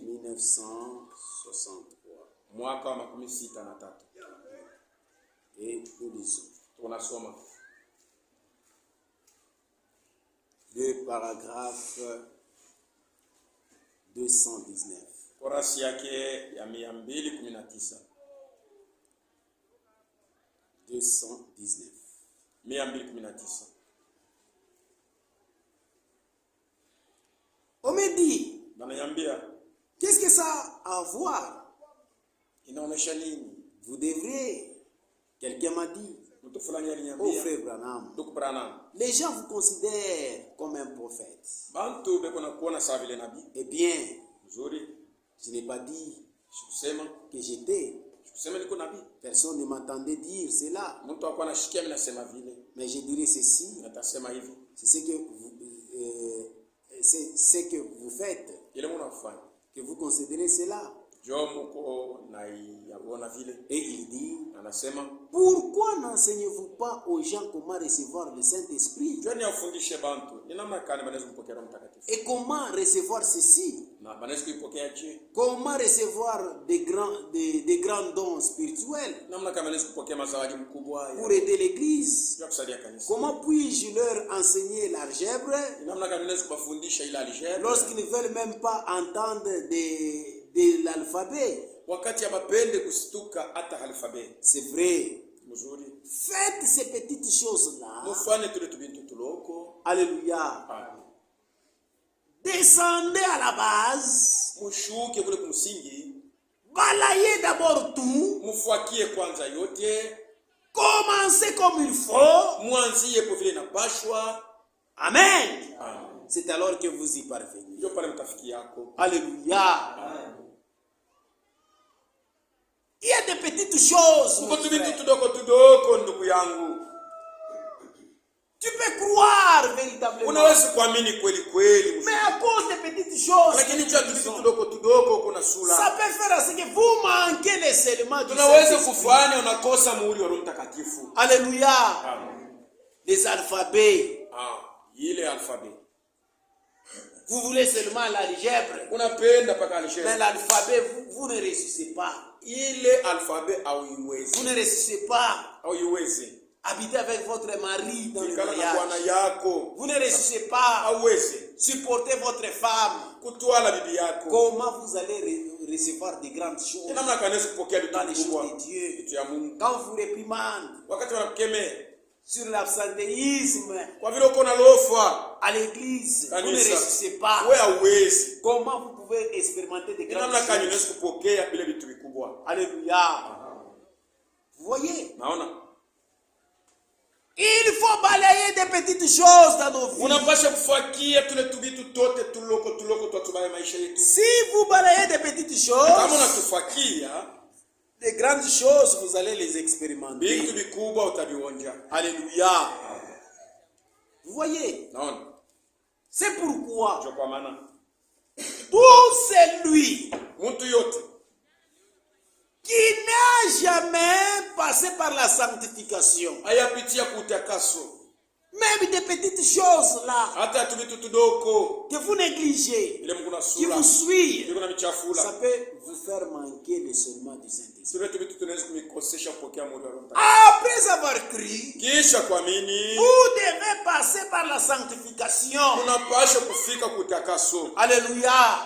1963. mwaka wa 63. Et nous lisons Tunasoma le paragraphe 219. korasi yake ya 219. 219. 219. On me dit, Bananiambia qu'est-ce que ça a à voir? inaonesha nini? Vous devrez, quelqu'un m'a dit, Mtu fulani oh aliniambia, frère Branham, Ndugu Branham, les gens vous considèrent comme un prophète. bantu beko na kuona sawa vile nabii. Eh bien, Nzuri, je n'ai pas dit sikusema que j'étais. niko nabii. Personne ne m'entendait dire cela. Mtu akwa anashikia mimi nasema vile, Mais je dirais ceci, natasema hivi. c'est ce que vous faites, Ile mnafanya. que vous considérez cela. Jo mko na yaona vile. Et il dit, Anasema, pourquoi n'enseignez-vous pas aux gens comment recevoir le Saint-Esprit? "Jo ni afundishe bantu, ni namna gani banaweza kupokea Roho Mtakatifu? Et comment recevoir ceci? Na banaweza kuipokea je? Comment recevoir des grands dons spirituels Namna gani banaweza kupokea mazawadi mkubwa pour aider l'Église? ya kusaidia kanisa? Comment puis-je leur enseigner l'algèbre Namna gani banaweza kufundisha ile algebra lorsqu'ils ne veulent même pas entendre de l'alphabet? wakati abapende kustuka hata alfabeti? C'est vrai. Mzuri. Faites ces petites choses-là. Mufanye tule tubintu tuloko. Alléluia. Descendez à la base. Mushuke kule kumsingi. Balayez d'abord tout. Mufuakie kwanza yote. Commencez comme il faut. Mwanzie kwa vile inapashwa. Amen. Amen. C'est alors que vous y parvenez. Ndio pale mtafiki yako. Alléluia. Amen. Il y a des petites choses. Uko tubintu tudoko ndugu yangu. Tu peux croire véritablement. Unaweza kuamini kweli kweli. Mais à cause des petites choses, Lakini cha tubintu tudoko kuna sura. ça peut faire à ce que vous manquez les seulement du Tunaweza Saint-Esprit. kufanya unakosa muhuri wa Roho Mtakatifu. Alléluia. Amen. Les alphabets. Ile alfabeti. Vous voulez seulement l'algèbre. Unapenda paka Mais algebra. l'alphabet, vous ne réussissez pas. Ile alfabeti hauiwezi. Vous ne réussissez pas. Hauiwezi. Habitez avec votre mari dans le Kikana na bwana mariage. yako. Vous ne réussissez pas. Hauwezi. Supportez votre femme. Kutwala bibi yako. Comment vous allez recevoir de grandes choses Namna kanaweza kupokea dans les vitu choses kubwa. de Dieu? Vitu ya Mungu. Quand vous réprimandez Wakati wanakukemea sur l'absentéisme kwa vile uko na lofa à l'église, vous ne kanisa, réussissez pas. wewe hauwezi. Comment vous pouvez expérimenter de grandes Namna kanaweza choses? kupokea vile vitu vikubwa. Alléluia. Vous voyez? Naona? Il faut balayer des petites choses dans nos vies. Unapaswa kufakia tule tubitu tote tuloko twatubaye maisha yetu. Si vous balayez des petites Kama choses, unatufakia de grandes choses, vous allez les expérimenter. vitu vikubwa utavionja. Alléluia. Vous voyez? Naona? C'est pourquoi Ndio kwa maana tout celui mtu yote qui n'a jamais passé par la sanctification. ayapitia kutakaso Même des petites choses là hata tuvitu tudoko que vous négligez, ile mkuna qui sura vous suivent, ile kuna michafula ça peut vous faire manquer le serment du Saint-Esprit. sura tuvitu tunaweza kumikosesha kupokea mwili wa Roho. Après avoir cru, Kisha kuamini vous devez passer par la sanctification. tunapasha kufika kutakaso. Alléluia.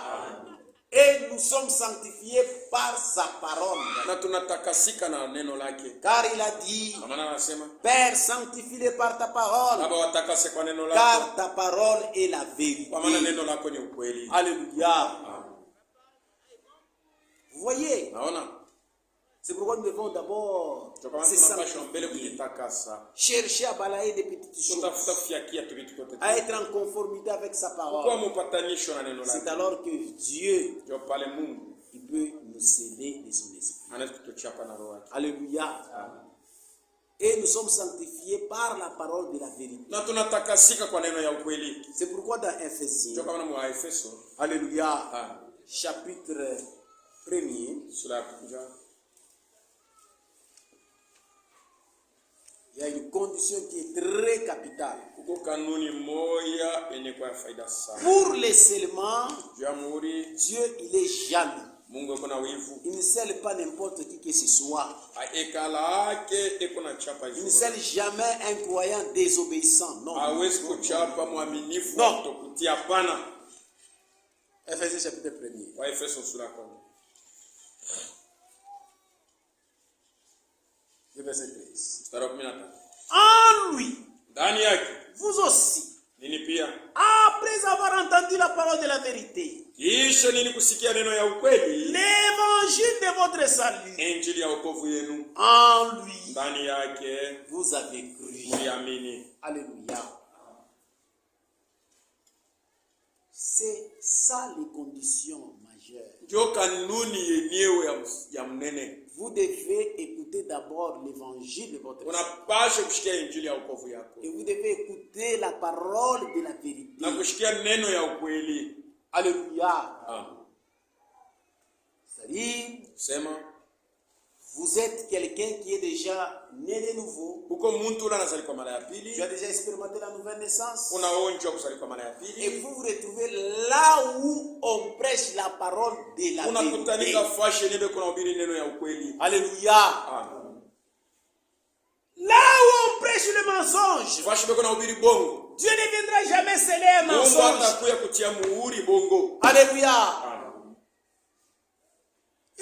Et nous sommes sanctifiés par sa parole. Na tunatakasika na neno lake. Car il a dit, Kwa maana anasema Père, sanctifie-les par ta parole. Baba watakase kwa neno lako. Car ta parole est la vérité. Kwa maana neno lako ni ukweli. Alléluia. Vous voyez, Naona? c'est pourquoi nous devons d'abord se tunapasha mbele sanctifier, kujitakasa. chercher à balayer des petites choses, Tutafuta kufiakia tu vitu vyote. à être en conformité avec sa Kwa parole. mpatanisho na neno C'est lake. alors que Dieu, Ndio pale Mungu il peut nous sceller de son esprit. anaweza kutuchapa na roho yake. Alléluia. Et nous sommes sanctifiés par la parole de la vérité. Na tunatakasika kwa neno ya ukweli. C'est pourquoi dans Ephésiens, Ndio kama mwa Efeso Alléluia, ah chapitre 1er, sura ya kwanza il y a une condition qui est très capitale. kuko kanuni moja yenye kwa faida sana. Pour les seulement, Jamhuri Dieu, il est jaloux. Mungu yuko na wivu. Il ne scelle pas n'importe qui que ce soit. Ekala yake iko na chapa Il ne hizo. scelle jamais un croyant désobéissant. Non. Hawezi kuchapa mwaminifu No. kutokutia pana. Ephésiens chapitre 1er. Kwa Efeso sura ya kwanza. Le verset 13. Mstari wa 13. En lui, Ndani yake vous aussi, nini pia? après avoir entendu la parole de la vérité, Kisha nini kusikia neno ya ukweli? l'évangile de votre salut, Injili ya wokovu yenu. en lui, Ndani yake vous avez cru. mliamini. Alléluia. C'est ça les conditions majeures. Ndio kanuni yenyewe ya mnene. Vous devez écouter d'abord l'évangile de votre salut. Unapaswa kushikia injili ya wokovu yako. Et vous devez écouter la parole de la vérité. Na kushikia neno ya ukweli. Alléluia. Amen. C'est-à-dire, Sema vous êtes quelqu'un qui est déjà né de nouveau. huko mtu ule anazali kwa mara ya Tu pili. as déjà expérimenté la nouvelle naissance. Unaonjwa kuzali kwa mara ya Et pili. vous vous retrouvez là où on prêche la parole de la vérité. Unakutanika fashe nibe kuna ubiri neno ya ukweli. Alléluia. Amen. Là où on prêche le mensonge, Fashe beko na ubiri bongo. Dieu ne viendra jamais sceller un Mungu mensonge. atakuya kutia muhuri bongo. Alléluia. Amen.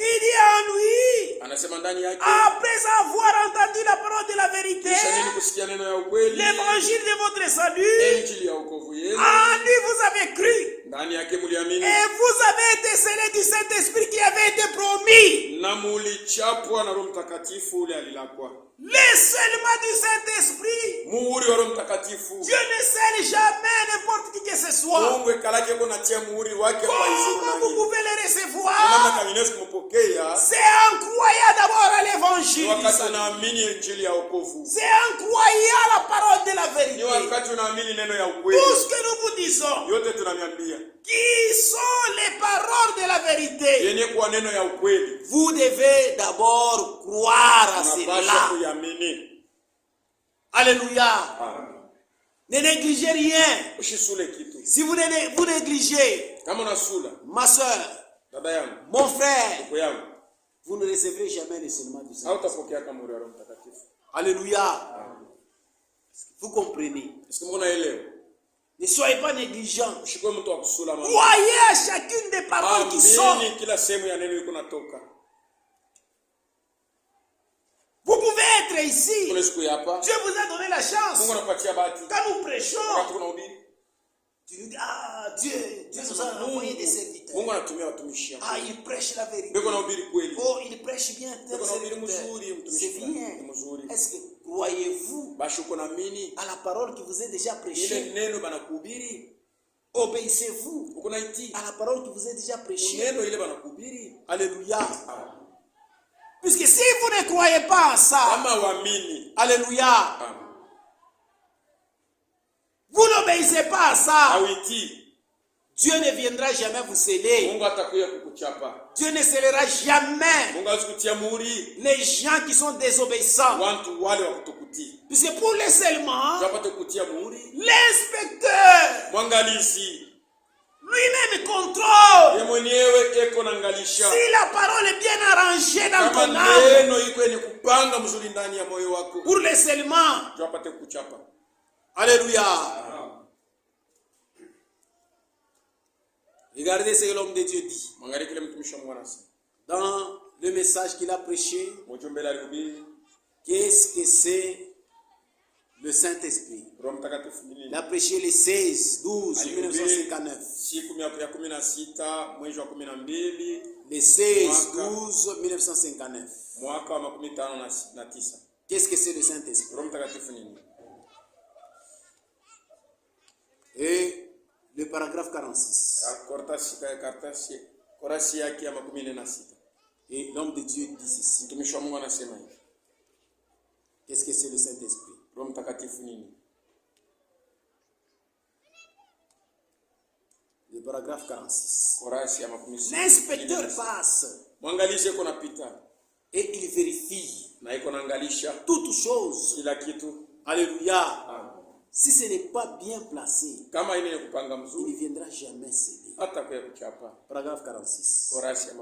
Il dit en lui, Anasema ndani yake après avoir entendu la parole de la vérité, kisha nini kusikia neno ya ukweli? l'évangile de votre salut, Injili ya wokovu yenu. en lui vous avez cru. Ndani yake mliamini. Et vous avez été scellés du Saint-Esprit qui avait été promis. Na mulichapwa na Roho Mtakatifu ule alilakwa. Le scellement du Saint-Esprit. Muhuri wa Roho Mtakatifu. Dieu ne scelle jamais n'importe qui que ce soit. Mungu ekalake ko natia muhuri wake kwa izuru Comment vous nani. pouvez le Namna recevoir? kaminezi kumpokea C'est en croyant d'abord à l'évangile. du wakati salut. unaamini injili ya wokovu. C'est en croyant à la parole de la Ni vérité. wakati unaamini neno ya ukweli. Tout ce que nous vous disons, Yote tunamiambia. qui sont les paroles de la vérité, Yenye kuwa neno ya ukweli. vous devez d'abord croire à Unapaswa cela. kuyamini. Alléluia. Ne négligez rien. Ushisule kitu. Si vous négligez, Kama unasula, ma soeur, dada yangu, mon frère, ndugu yangu, vous ne recevrez jamais le seulement du Saint. hautapokea kama muhuri wa Roho Mtakatifu. Alléluia. Vous comprenez? Est-ce que mnaelewa? Ne soyez pas négligents. Ushikwe mtu wa kusula mama. Croyez à chacune des paroles qui sont. Amini kila sehemu ya neno iko natoka. Vous pouvez être ici. Kuna siku hapa Dieu vous a donné la chance. Mungu anapatia bahati. Quand nous prêchons, Wakati unahubiri, tu nous dis, ah, Dieu nous a envoyé des serviteurs. Mungu anatumia watumishi wake. Ah, il prêche la vérité. Beko nahubiri kweli. Oh, il prêche bien. Beko nahubiri mzuri, mtumishi C'est fulani, bien. ni mzuri. Est-ce que croyez-vous Basi uko naamini à la parole qui vous est déjà ile prêchée? neno banakuhubiri, Obéissez-vous uko naiti. à la parole qui vous est déjà prêchée? Neno ile banakuhubiri. Alléluia. Puisque si vous ne croyez pas en ça, Kama waamini. alléluia, vous n'obéissez pas à ça, Hauiti. Dieu ne viendra jamais vous sceller. Mungu atakuja kukuchapa. Dieu ne scellera jamais Mungu azikutia muhuri les gens qui sont désobéissants. watu wale wa kutokutii. Puisque pour le scellement, Tunapata kutia muhuri. l'inspecteur Mwangalisi lui-même contrôle yeye mwenyewe eko naangalisha. si la parole est bien arrangée dans Kama ton âme. neno iko ni kupanga mzuri ndani ya moyo wako. Pour le scellement, Tunapata kukuchapa. alléluia. Regardez ce que l'homme de Dieu dit. Mwangalie kile mtumishi wa Mungu anasema. Dans le message qu'il a prêché, Mjumbe alihubiri qu'est-ce que c'est le Saint-Esprit? Roho Mtakatifu ni Il nini? a prêché le 16, 12, 1959. Siku ya 16 mwezi wa 12 Le 16, 12, 1959. mwaka wa 59. Qu'est-ce que c'est le Saint-Esprit? Roho Mtakatifu ni nini? Et le paragraphe 46. Korasi yake ya 16. Et l'homme de Dieu dit ceci. Mtumishi wa Mungu anasema hivi. Qu'est-ce que c'est le Saint-Esprit? Roho Mtakatifu nini? Le paragraphe 46. Korasi ya 16. L'inspecteur passe Mwangalishe iko napita et il vérifie na iko naangalisha toute chose. kila kitu. Alléluia. Amen. Si ce n'est pas bien placé, Kama ile ni kupanga il mzuri ne viendra jamais céder. hata kwa kuchapa. Paragraphe 46. Korasi ya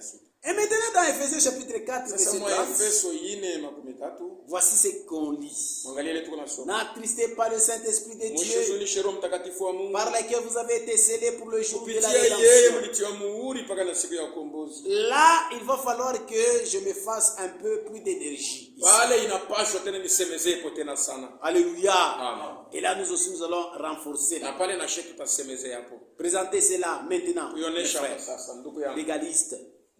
16. Et maintenant dans Ephésiens chapitre 4, Sasa verset mwa 30, Efeso 4:13 voici ce qu'on lit. mwangalie ile tuko nasoma. N'attristez pas le Saint-Esprit de Dieu, Mshuzunishe Roho Mtakatifu wa Mungu. par lequel vous avez été scellés pour le jour de la Kupitia yeye rédemption. mlitiwa muhuri mpaka na siku ya ukombozi. Là, il va falloir que je me fasse un peu plus d'énergie. ici. Pale inapashwa tena nisemezeko tena sana. Alléluia. Amen. Et là, nous aussi, nous allons renforcer. Na pale na shetu tutasemezea hapo. Présentez cela maintenant, mes Kuionesha frères, sasa ndugu yangu. légalistes.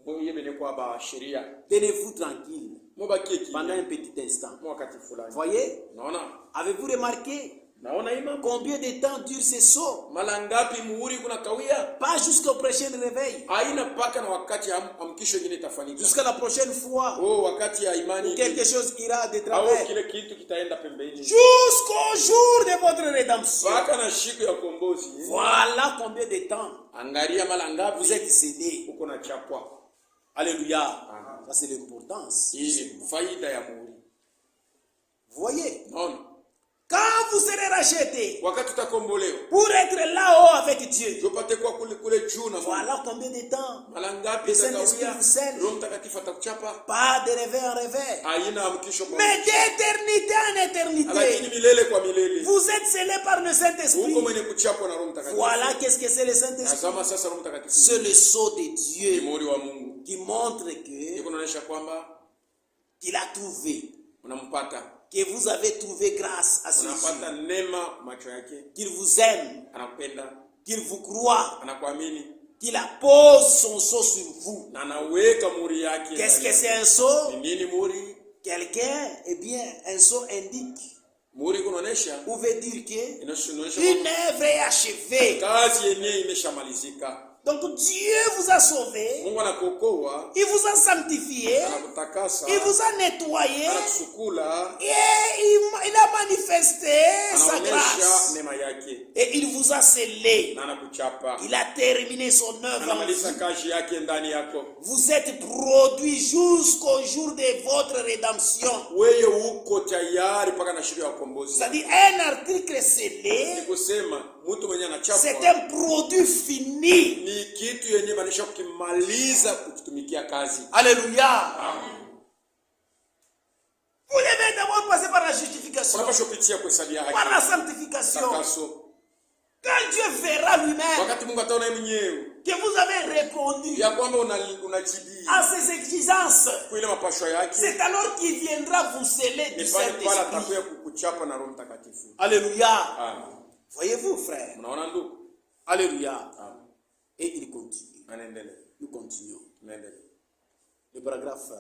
Mwenye bene kwa ba sheria. Tenez-vous tranquille Mubakie pendant un kimya. petit instant. Wakati fulani. Voyez, Naona? avez-vous remarqué Naona ima combien de temps dure ce saut? mara ngapi muhuri kuna kawia? Pas jusqu'au prochain réveil. Haina paka na wakati amkisho ingine itafanyika. Jusqu'à la prochaine fois Oh, wakati ya imani quelque chose ira de au travers. kile kitu kitaenda pembeni. Jusqu'au jour de votre rédemption. Paka na siku ya ukombozi. Voilà combien de temps Angalia mara ngapi vous êtes scellés. uko na chapwa. Alléluia. Amen. Ça, c'est l'importance. Hii ni faida ya muhuri. Vous voyez, Naona? quand vous serez rachetés Wakati utakombolewa. pour être là-haut avec Dieu, Tupate kwa kule juu na Mungu. voilà combien de temps. Mara ngapi Le Saint-Esprit itakawia? vous scelle. Roho Mtakatifu atakuchapa. Pas de revers en revers, Haina amkisho kwa. mais d'éternité en Lakini éternité. milele kwa milele. Vous êtes scellés par le Saint-Esprit. Uko mwenye kuchapwa na Roho Mtakatifu. Voilà qu'est-ce que c'est le Saint-Esprit. Tazama sasa Roho Mtakatifu. C'est le sceau de Ni Dieu muhuri wa Mungu. qui montre que Iko naonyesha kwamba qu'il a trouvé, unampata. que vous avez trouvé grâce à ses Unapata yeux, neema macho yake. qu'il vous aime, Anakupenda, qu'il vous croit, anakuamini qu'il appose son sceau sur vous. na anaweka muhuri yake. Qu'est-ce que ndani c'est yako. un sceau? Ni nini muhuri? Quelqu'un, eh bien, un sceau indique, Muhuri kunaonyesha ou veut dire que inaonyesha une œuvre est achevée. kazi yenyewe imeshamalizika. Donc Dieu vous a sauvé, Mungu anakuokoa, il vous a sanctifié, anakutakasa, il vous a nettoyé anakusukula, et il a manifesté sa anaonyesha grâce. neema yake Et il vous a scellé. na anakuchapa. Il a terminé son œuvre en Anamaliza vous. kazi yake ndani yako. Vous êtes produits jusqu'au jour de votre rédemption. Wewe uko tayari mpaka na sheria ya ukombozi. C'est-à-dire un article scellé, Ni kusema mtu mwenye c'est anachapwa un produit fini. ni kitu yenye maanisha kukimaliza kutumikia kazi. Alléluia. Vous devez d'abord passer par la justification, Unapaswa kupitia kuhesabia par haki. la sanctification. Takaso. Quand Dieu verra lui-même Wakati Mungu ataona yeye mwenyewe que vous avez répondu ya kwamba unajibii à ses exigences, kwa ile mapashwa yake, c'est alors qu'il viendra vous sceller du ni pale pale Saint-Esprit. atakuja kukuchapa na Roho Mtakatifu. Alléluia. Amen. Voyez-vous, frère. Unaona ndugu? Alléluia. Amen. Et il continue. Anaendelea. Nous continuons. Anaendelea. Le paragraphe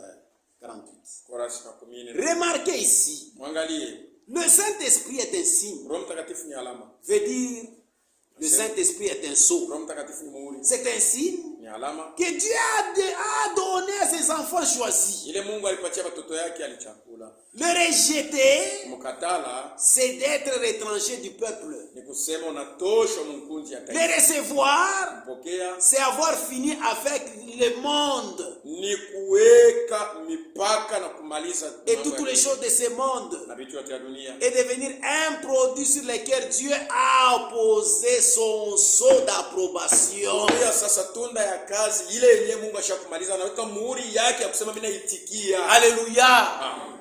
48. Korasi ya 10. Remarquez ici, Mwangalie. le Saint-Esprit est un signe. Roho Mtakatifu ni alama. Veut dire, le Saint-Esprit est un sceau. Roho Mtakatifu ni muhuri. C'est un signe Ni alama. que Dieu a donné à ses enfants choisis. Ile Mungu alipatia watoto yake alichakula. chakula. Le rejeter, Mkatala c'est d'être l'étranger du peuple. ni kusema unatoshwa mkunzi ya Le taifa. recevoir, Kupokea c'est avoir fini avec le monde ni kuweka mipaka na kumaliza et mambo toutes ya les dunia choses de ce monde na vitu vyote ya dunia, et devenir un produit sur lequel Dieu a posé son sceau d'approbation. kuya sasa tunda ya kazi ile yenyewe Mungu ashakumaliza, anaweka muhuri yake ya kusema mimi naitikia. Alléluia. Amen.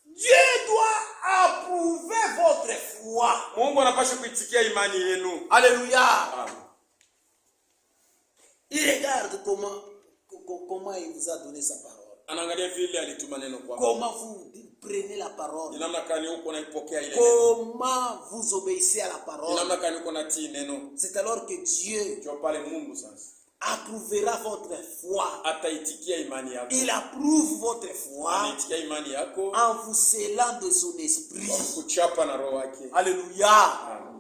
Dieu doit approuver votre foi. Mungu anapaswa kuitikia imani yenu. Alléluia. Amen. Il regarde comment il vous a donné sa parole. Anaangalia vile alituma neno kwako. Comment vous prenez la parole. Ni namna gani uko unaipokea ile neno. Comment vous obéissez à la Ni parole. namna gani uko unatii neno. C'est alors que Dieu Ndio pale Mungu sasa approuvera votre foi. ataitikia imani yako. Il approuve votre foi Anaitikia imani yako en vous scellant de son kwa esprit. kuchapa na roho yake. Alléluia. Amen.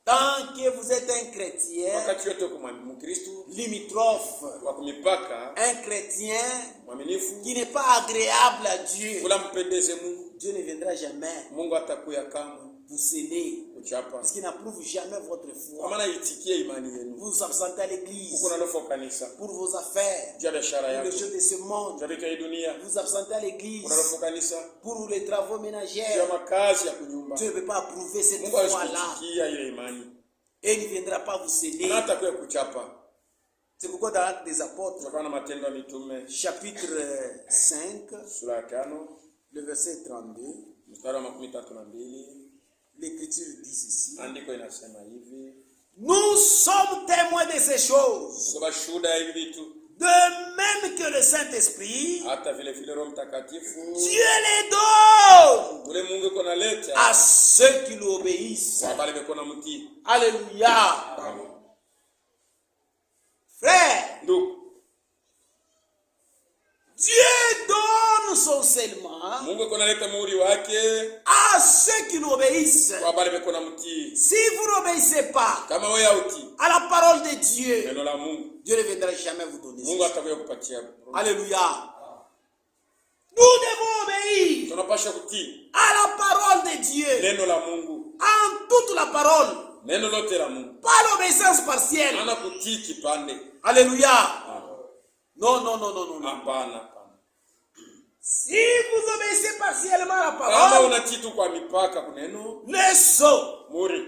Tant que vous êtes un chrétien Wakati yote uko Mkristo limitrophe, wa kumipaka un chrétien mwaminifu qui n'est pas agréable à Dieu, kula mpendeze Mungu, Dieu ne viendra jamais Mungu atakuya kama vous sceller kuchapa. parce qu'il n'approuve jamais votre Kwa foi. maana itikie imani yenu. Vous vous absentez à l'église Uko nalofo kanisa, pour vos affaires, jua biashara pour les yako, choses de ce monde. jua vitu ya dunia. Vous vous absentez à l'église Unalofo kanisa, pour les travaux jua ménagers. makazi ya kunyumba. Dieu ne peut pas approuver cette Mungu hawezi foi-là kuitikia ile imani. et il ne viendra pas vous sceller. Na hatakuya kuchapa. C'est pourquoi dans l'Acte des Apôtres, Kutokana na Matendo ya Mitume chapitre 5, sura ya 5 le verset 32, mstari wa 32, l'Écriture dit ceci. andiko inasema hivi: Nous sommes témoins de ces choses, kwa shuhuda ya hivi vitu, de même que le Saint-Esprit, hata vile vile Roho Mtakatifu Dieu les donne ule Mungu iko naleta à ceux qui lui obéissent. kwa bale beko na mtii. Alléluia. Amen. Frère, Ndugu, Dieu donne son scellement Mungu iko naleta muhuri wake à ceux qui lui obéissent. kwa bale beko na mtii. Si vous n'obéissez pas Kama wewe hautii à la parole de Dieu, neno la Mungu, Dieu ne viendra jamais vous donner Mungu ça. atakuja kupatia. Alléluia. Nous devons obéir Tunapaswa kutii à la parole de Dieu, neno la Mungu, en toute la parole, neno lote la Mungu, pas l'obéissance partielle. ana kutii kipande. Alléluia. Amen. Non, non, non, non, non, non. Hapana, hapana. Si vous obéissez partiellement à la Kama parole, unatii tu kwa mipaka kuneno le sceau, muri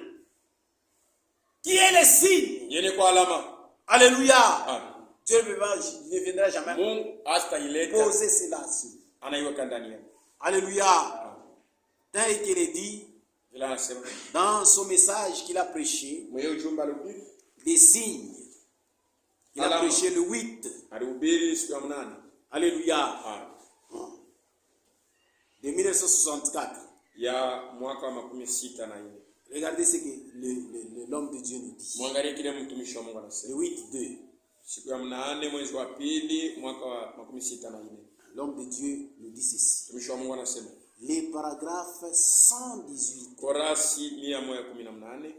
qui est le signe, yene kwa alama. Alléluia, Amen. Dieu ne viendra jamais Mungu hataileta, poser cela sur. anaiweka ndani yako. Alléluia. Tel qu'il est dit Vile anasema dans son message qu'il a prêché, mwenye ujumbe alihubiri, des signes. Il a Alama. prêché le 8. alihubiri siku ya 8. Alléluia. Amen. De 1964. Ya mwaka wa 64. Regardez ce que l'homme de Dieu nous dit. Mwangalie kile mtumishi wa Mungu Le anasema. 8-2. Siku ya 8 mwezi wa 2 mwaka wa 64. L'homme de Dieu nous dit ceci. Mtumishi wa Mungu anasema. Les paragraphes 118. Korasi 118.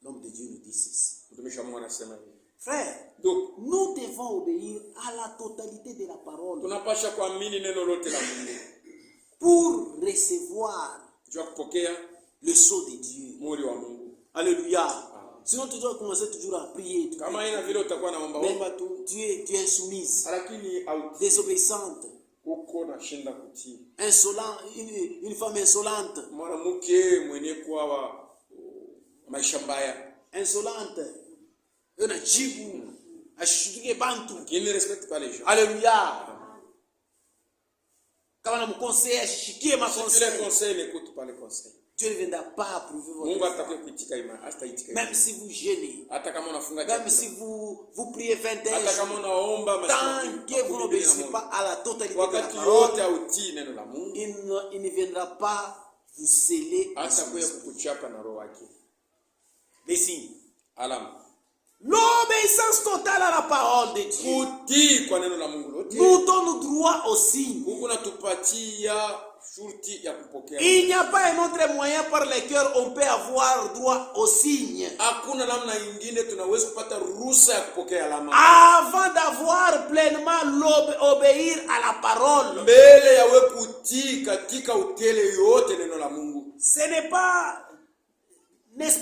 L'homme de Dieu nous dit ceci. Mtumishi wa Mungu anasema hivi. Frère, Donc, nous devons obéir à la totalité de la parole tunapaswa kuamini neno lote la Mungu. pour recevoir Jua kupokea le sceau de Dieu. muhuri wa Mungu. Alléluia. Sinon, tu dois commencer toujours à prier. Kama ina vile utakuwa naomba Mais omba tu, tu es insoumise, lakini au désobéissante, uko na shinda kutii. insolent, une femme insolente, Mwanamke mwenye kuwa wa maisha mbaya, insolente, unajibu ashushutuke bantu. qui ne respecte pas les gens. Alléluia. Kama na mkonseye ashikie Si tu les makonseye, conseils, n'écoute pas les conseils. Dieu ne viendra pas approuver Mungu votre foi. atakuwa kuitika imani, hataitika Même imani. si vous gênez, Hata kama unafunga même chakula, si vous priez 21 hata kama jours, unaomba tant que vous n'obéissez masiku, pas à la totalité de la wakati parole, yote hautii neno la Mungu, il ne viendra pas vous sceller de son hatakuwa esprit. kukuchapa na roho yake. Les signes. Alama. L'obéissance totale à la parole de Dieu Kutii kwa neno la Mungu lote nous donne droit aux signes. Mungu natupatia shurti ya kupokea. Il n'y a pas un autre moyen par lequel on peut avoir droit au signe. Hakuna namna nyingine tunaweza kupata ruhusa ya kupokea alama. Avant d'avoir pleinement l'obéir à la parole. Mbele ya wewe kutii katika utele yote neno la Mungu. Ce n'est pas, n'est-ce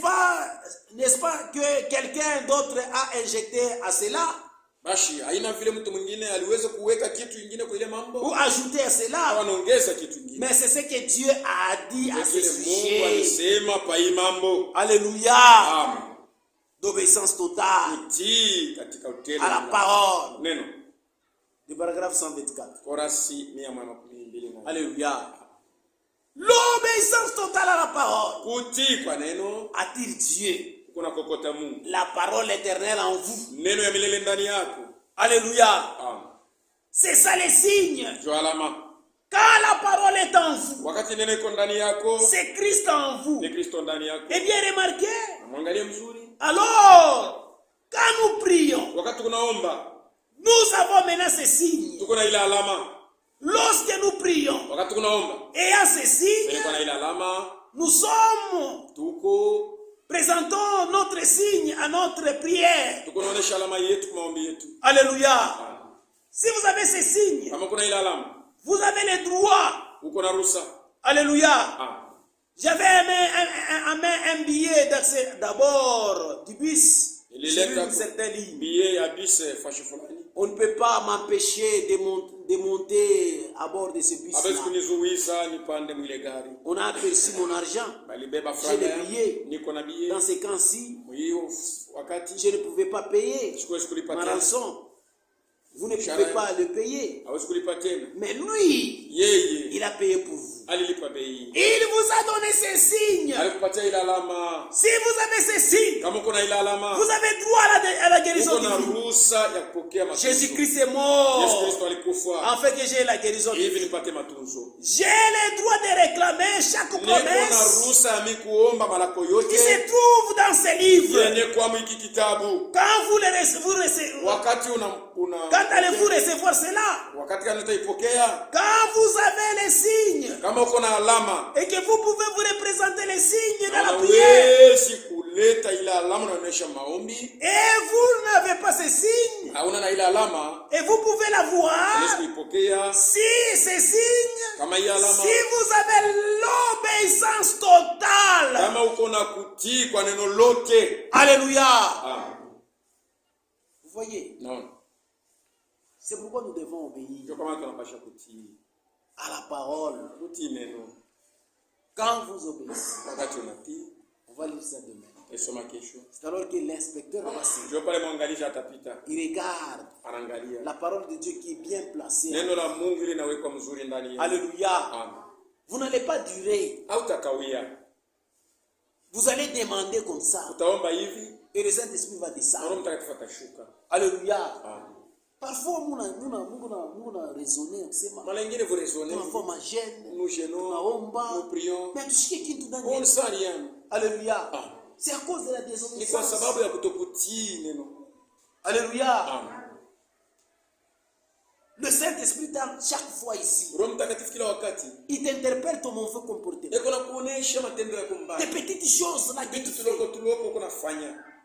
pas que quelqu'un d'autre a injecté à cela? Bashi, haina vile mtu mwingine aliweza kuweka kitu kingine kwa ile mambo. Ou ajouter à cela. Wanaongeza kitu kingine. Mais c'est ce que Dieu a dit à ce sujet. Mungu alisema pa hii mambo. Alléluia. Amen. D'obéissance totale. Kutii katika utele. À la parole. Neno. Du paragraphe 124. Korasi 122. Alléluia. L'obéissance totale à la parole. Kutii kwa neno. Attire Dieu. Kuna kokota Mungu. La parole éternelle en vous. Neno ya milele ndani yako. Alléluia. Amen. C'est ça les signes. Jo alama. Quand la parole est en vous. Wakati neno iko ndani yako. C'est Christ en vous. Ni Kristo ndani yako. Et bien remarquez. Mwangalie mzuri. Alors, quand nous prions. Wakati tunaomba. Nous avons maintenant ces signes. Tuko na ile alama. Lorsque nous prions. Wakati tunaomba. Et à ces signes. Tuko na ile alama. Nous sommes. Tuko. Présentons notre signe à notre prière. Tukonaonesha alama yetu kwa maombi yetu. Alléluia. Si vous avez ces signes, kama kuna ile alama, vous avez le droit. uko na ruhusa. Alléluia. J'avais un billet d'accès d'abord du bus. Sur une certaine ligne. Billet ya bus fashi fulani. On ne peut pas m'empêcher de monter à bord de ce bus-là. On a aperçu mon argent. J'ai des billets. Dans ces cas-ci, je ne pouvais pas payer ma rançon. Vous ne pouvez pas le payer. Mais lui, il a payé pour vous. Il vous a donné ces signes. Si vous avez ces signes, vous avez droit à la guérison divine. Jésus-Christ est mort afin que j'ai la guérison divine. J'ai le droit de réclamer chaque promesse qui se trouve dans ces livres. Quand vous recevez, quand allez-vous recevoir cela? Quand vous avez les signes et que vous pouvez vous représenter les signes dans la prière et vous n'avez pas ces signes et vous pouvez la voir, si ces signes, si vous avez l'obéissance totale, alléluia. Vous voyez? Non. C'est pourquoi nous devons obéir à la parole. Quand vous obéissez, on va lire ça demain. C'est alors que l'inspecteur va passer. Il regarde la parole de Dieu qui est bien placée. Alléluia. Vous n'allez pas durer. Vous allez demander comme ça. Et le Saint-Esprit va descendre. Alléluia. Parfois, nous avons raisonné. Parfois, ma gêne. Nous prions. Mais tout ce qui est dans le monde. Alléluia. C'est à cause de la désobéissance. Alléluia. Le Saint-Esprit, chaque fois ici, il t'interpelle ton mauvais comportement. Des petites choses là qui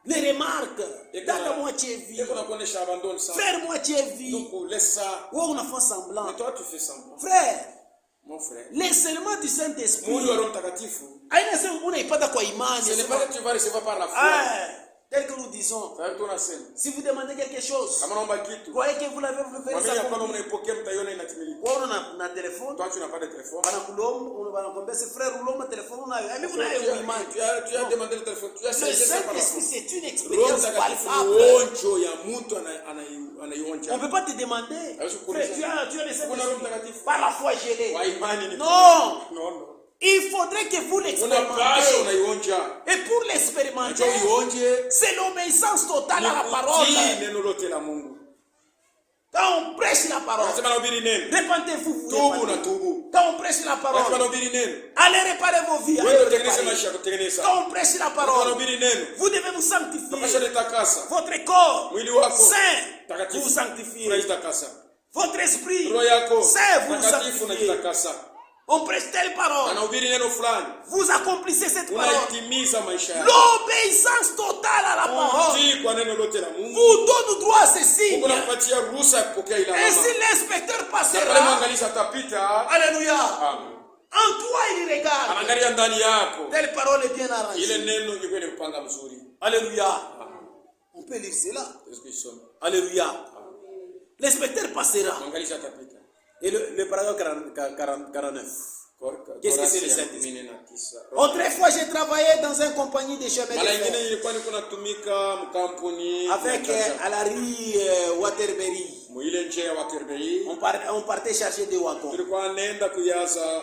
les remarques dans la moitié vie, faire moitié vie, où on a fait semblant. Mais toi tu fais semblant. Frère, mon frère, l'enseignement du Saint-Esprit, ce n'est pas que tu vas recevoir par la foi. Tel que nous disons, si vous demandez quelque chose, croyez que vous l'avez fait. On a un téléphone. Toi, tu n'as pas de téléphone. Tu as demandé le téléphone. Tu as c'est une expérience palpable. On ne peut pas te demander. Tu as le Saint-Esprit. Par la foi gelée. Non. Il faudrait que vous l'expérimentez. Et pour l'expérimenter, c'est l'obéissance totale à la parole. Quand on prêche la parole, répentez-vous. Quand on prêche la parole, allez réparer vos vies. Quand on prêche la parole, vous devez vous sanctifier. Votre corps saint, vous vous sanctifiez. Votre esprit saint, vous vous sanctifiez. On prêche telle parole. anahubiri neno fulani, Vous accomplissez cette parole. unaitimiza maisha yako. L'obéissance totale à la parole Utii kwa neno lote la Mungu vous donne droit à ces signes. Mungu anakupatia ruhusa ya kupokea ile alama. Ainsi l'inspecteur Na pale passera. mwangalizi atapita, Alléluia. amen, En toi il regarde. anaangalia ndani yako, Telle parole est bien ile arrangée. neno liko ni kupanga mzuri. Alléluia. On peut lire cela. Yesu Kristo, Alléluia. L'inspecteur passera. mwangalizi atapita. Et le paragraphe 49. Qu'est-ce que c'est le Saint-Esprit? Autrefois, j'ai travaillé dans une compagnie de chemin de Mara fer ingine nilikuwa niko natumika mkampuni avec à la rue Waterbury. mwile nje ya Waterbury. On partait chercher des wagons. Tulikuwa nenda kuyaza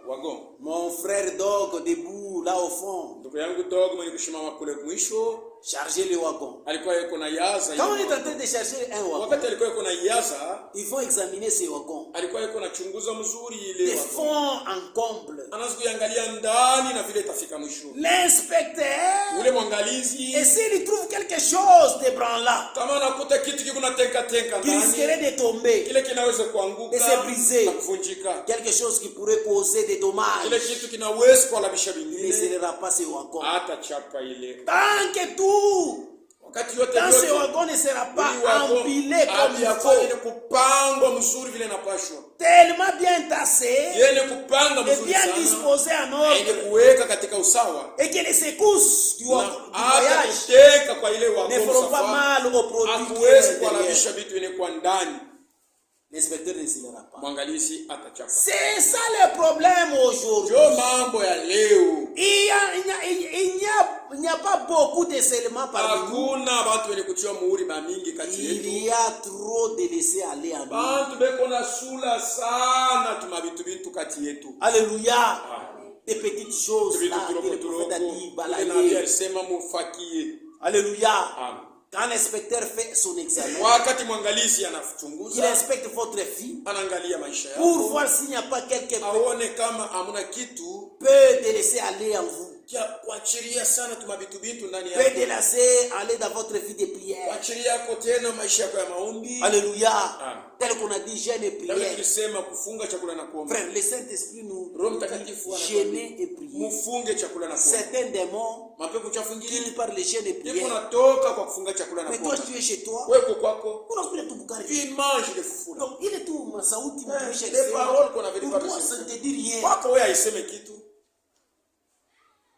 wagon. Mon frère Dog debout là au fond, Ndugu yangu dogo mwenye kushimama kule mwisho charger les wagons. alikuwa yuko na yaza. Quand on est en train de chercher un wagon, Wakati alikuwa yuko na yaza, ils vont examiner ces wagons. alikuwa yuko na chunguza mzuri ile De wagon. fond en comble. Anaanza kuangalia ndani na vile itafika mwisho. L'inspecteur, Ule mwangalizi et s'il trouve quelque chose d'ébranlant, kama anakuta kitu kiko na tenka qui risquerait ndani, de tomber, kile kinaweza de kuanguka se briser, na kuvunjika. quelque chose qui pourrait causer des Kile dommages, kitu kinaweza kualabisha il ne vingine, scellera pas ces wagons. hata chapa ile. Tant que tout Wakati yote dans ces yote wagons ne sera pas ili wagon empilé comme il afanye faut, kupangwa mzuri vile inapashwa. tellement bien tassé Yeye kupanga et mzuri bien sana. disposé en Aende ordre, kuweka katika usawa. et que les secousses du Na hata voyage kuteka kwa ile ne wagon feront pas safari. mal aux produits qui Hakuwezi sont derrière. kualabisha vitu yenye kwa ndani. L'inspecteur ne scellera pas. Mwangalizi atachapa. C'est ça le problème aujourd'hui. Ndio mambo ya leo. Il n'y a pas beaucoup de seulement parmi nous. Hakuna watu wenye kutiwa muhuri mingi kati Il yetu. y a trop de laisser aller en nous. Bantu beko na sula sana tuma vitu kati yetu. Alléluia. Des petites choses Vitu là que turoko le prophète a turoko. dit, Ile nabii balayer. alisema mufakie. Alléluia. Amen. Quand l'inspecteur fait son examen, Wakati mwangalizi il anachunguza, inspecte votre vie anaangalia maisha pour yako, voir s'il n'y a pas quelque aone kama hamuna kitu peu de laisser aller en vous. kia kuachilia sana tuma vitu ndani Peu de yako. laisser aller dans votre vie de prière. Kuachilia yako tena maisha yako ya maombi. Alléluia. Amen. Tel qu'on a dit, jeûne et Ndio prière. tulisema kufunga chakula na kuomba. Frère, le Saint-Esprit nous Roho dit Mtakatifu jeûner et prier. mufunge chakula na kuomba. Certains démons Mapepo chafu ngine quittent par le jeûne et ndipo prière. natoka kwa kufunga chakula na Mais toi, kuomba. tu es chez toi. Wewe kwako Unakuja tu kukari. vimanji le fufula. Donc, il est tout masauti mtumisha Les paroles qu'on avait pour pas toi, reçues. ça ne te dit rien. Kwako wewe haiseme kitu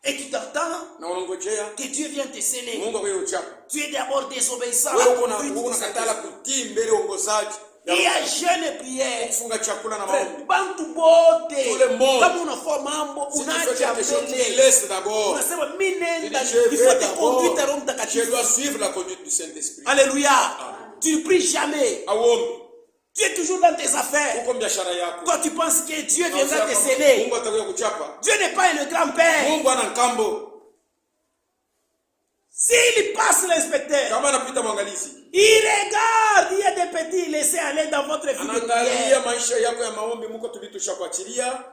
Et tu t'attends na unangojea que Dieu vienne te sceller. Mungu wewe uchapa. Tu es d'abord désobéissant. Wewe uko na Puis tu unakatala t'attends. kutii mbele uongozaji. Il y a jeûne et prière. Kufunga chakula na Frère, maombi. bantu bote. Tout le monde. Kama unafua mambo, Si tu fais unacha quelque chose, tu te mbele. laisses d'abord. Unasema mimi nenda Je vais nifuate d'abord. conduite ya Roho Je Mtakatifu. dois suivre la conduite du Saint-Esprit. Alléluia. Tu ne pries jamais. Aombi. Tu es toujours dans tes affaires. Uko biashara yako. Toi, tu penses que Dieu Na viendra te usema, sceller. Mungu atakuja kuchapa. Dieu n'est pas un grand-père. Mungu ana nkambo. S'il passe l'inspecteur, Kama anapita mwangalizi, il regarde, il y a des petits laissés aller dans votre vie de anaangalia prière. maisha yako ya maombi, Mungu tulitusha kuachilia.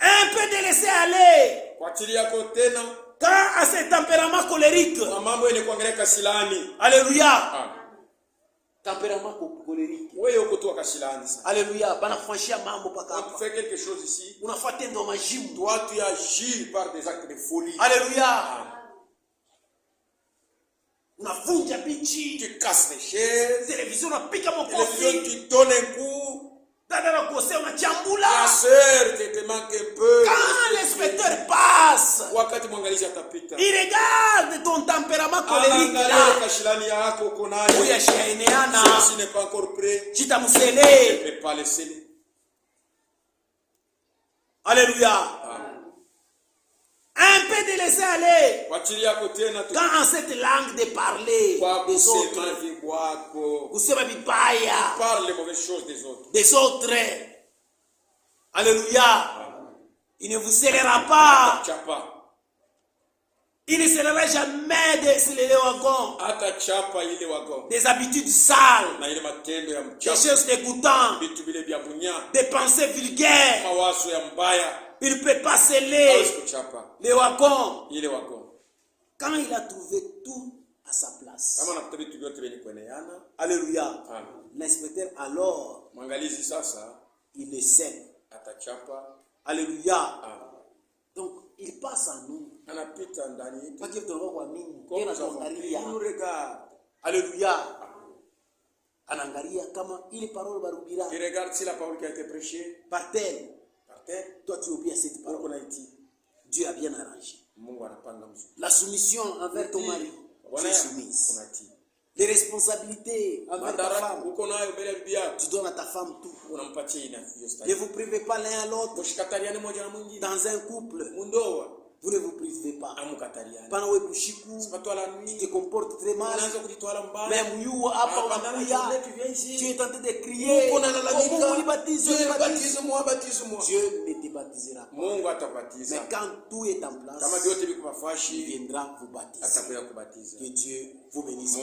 Un peu de laisser aller. Kuachilia yako tena Quand à ce tempérament colérique. na mambo yenye kuangalia kasilani. Alléluia. Tempérament colérique. Wewe uko tu kasilani sasa. Alléluia. Banafranchia mambo paka Quand tu hapa. fais quelque chose ici, Unafuata ndo majimu. toi tu agis par des actes de folie. Alléluia. Unavunja bichi. Tu casses les chaises. Télévision unapika Télévision, makofi. tu donnes un coup. Dada na kosea La unachambula. sœur te manque un peu. Quand l'inspecteur passe, Wakati mwangalizi atapita. il regarde ton tempérament colérique Anaangalia là. kashilani yako uko nayo. Huyu ashaeneana. Celui-ci n'est pas encore prêt. Ne Jitamsele. peut pas le sceller. Alléluia. Un peu de laisser aller. Kuachilia yako tena tu. Quand en cette langue de parler Kwa des kusema autres, vibwako. kusema vibaya Parle les mauvaises choses des autres. des autres. Alléluia. Il ne vous scellera pas. Chapa. Il ne scellera jamais les wagons. Hata chapa ile wagon. Des habitudes sales, Na ile matendo ya des mchafu. choses dégoûtantes, Vitu vile vya bunya. des pensées vulgaires. Mawazo ya mbaya. Il ne peut pas Hawezi sceller kuchapa. les wagons. Ile wagon. Quand il a trouvé tout à sa place. Kama nakuta vitu vyote vyenye kueneana. Alléluia. Amen. L'inspecteur alors, Mwangalizi sasa il le scelle. atachapa. Alléluia. Donc, il passe en nous. Anapita ndani yetu. Pas que tu vas voir mimi. Comme nous avons pris, il nous regarde. Alléluia. Anangalia kama ile parole barubira. Il regarde si la parole qui a été prêchée Par terre. par terre. Toi tu obéis à cette parole. Dieu a bien arrangé. La soumission envers ton mari. Tu es soumise. Les responsabilités envers ta femme. Tu donnes à ta femme tout. Ne vous privez pas l'un à l'autre. Dans un couple, vous ne vous privez pas. Pendant que tu te comportes très mal. Même tu es tenté de crier. Dieu ne te baptisera pas. Mais quand tout est en place, il viendra vous baptiser. Que Dieu vous bénisse.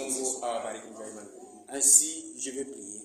Ainsi, je vais prier.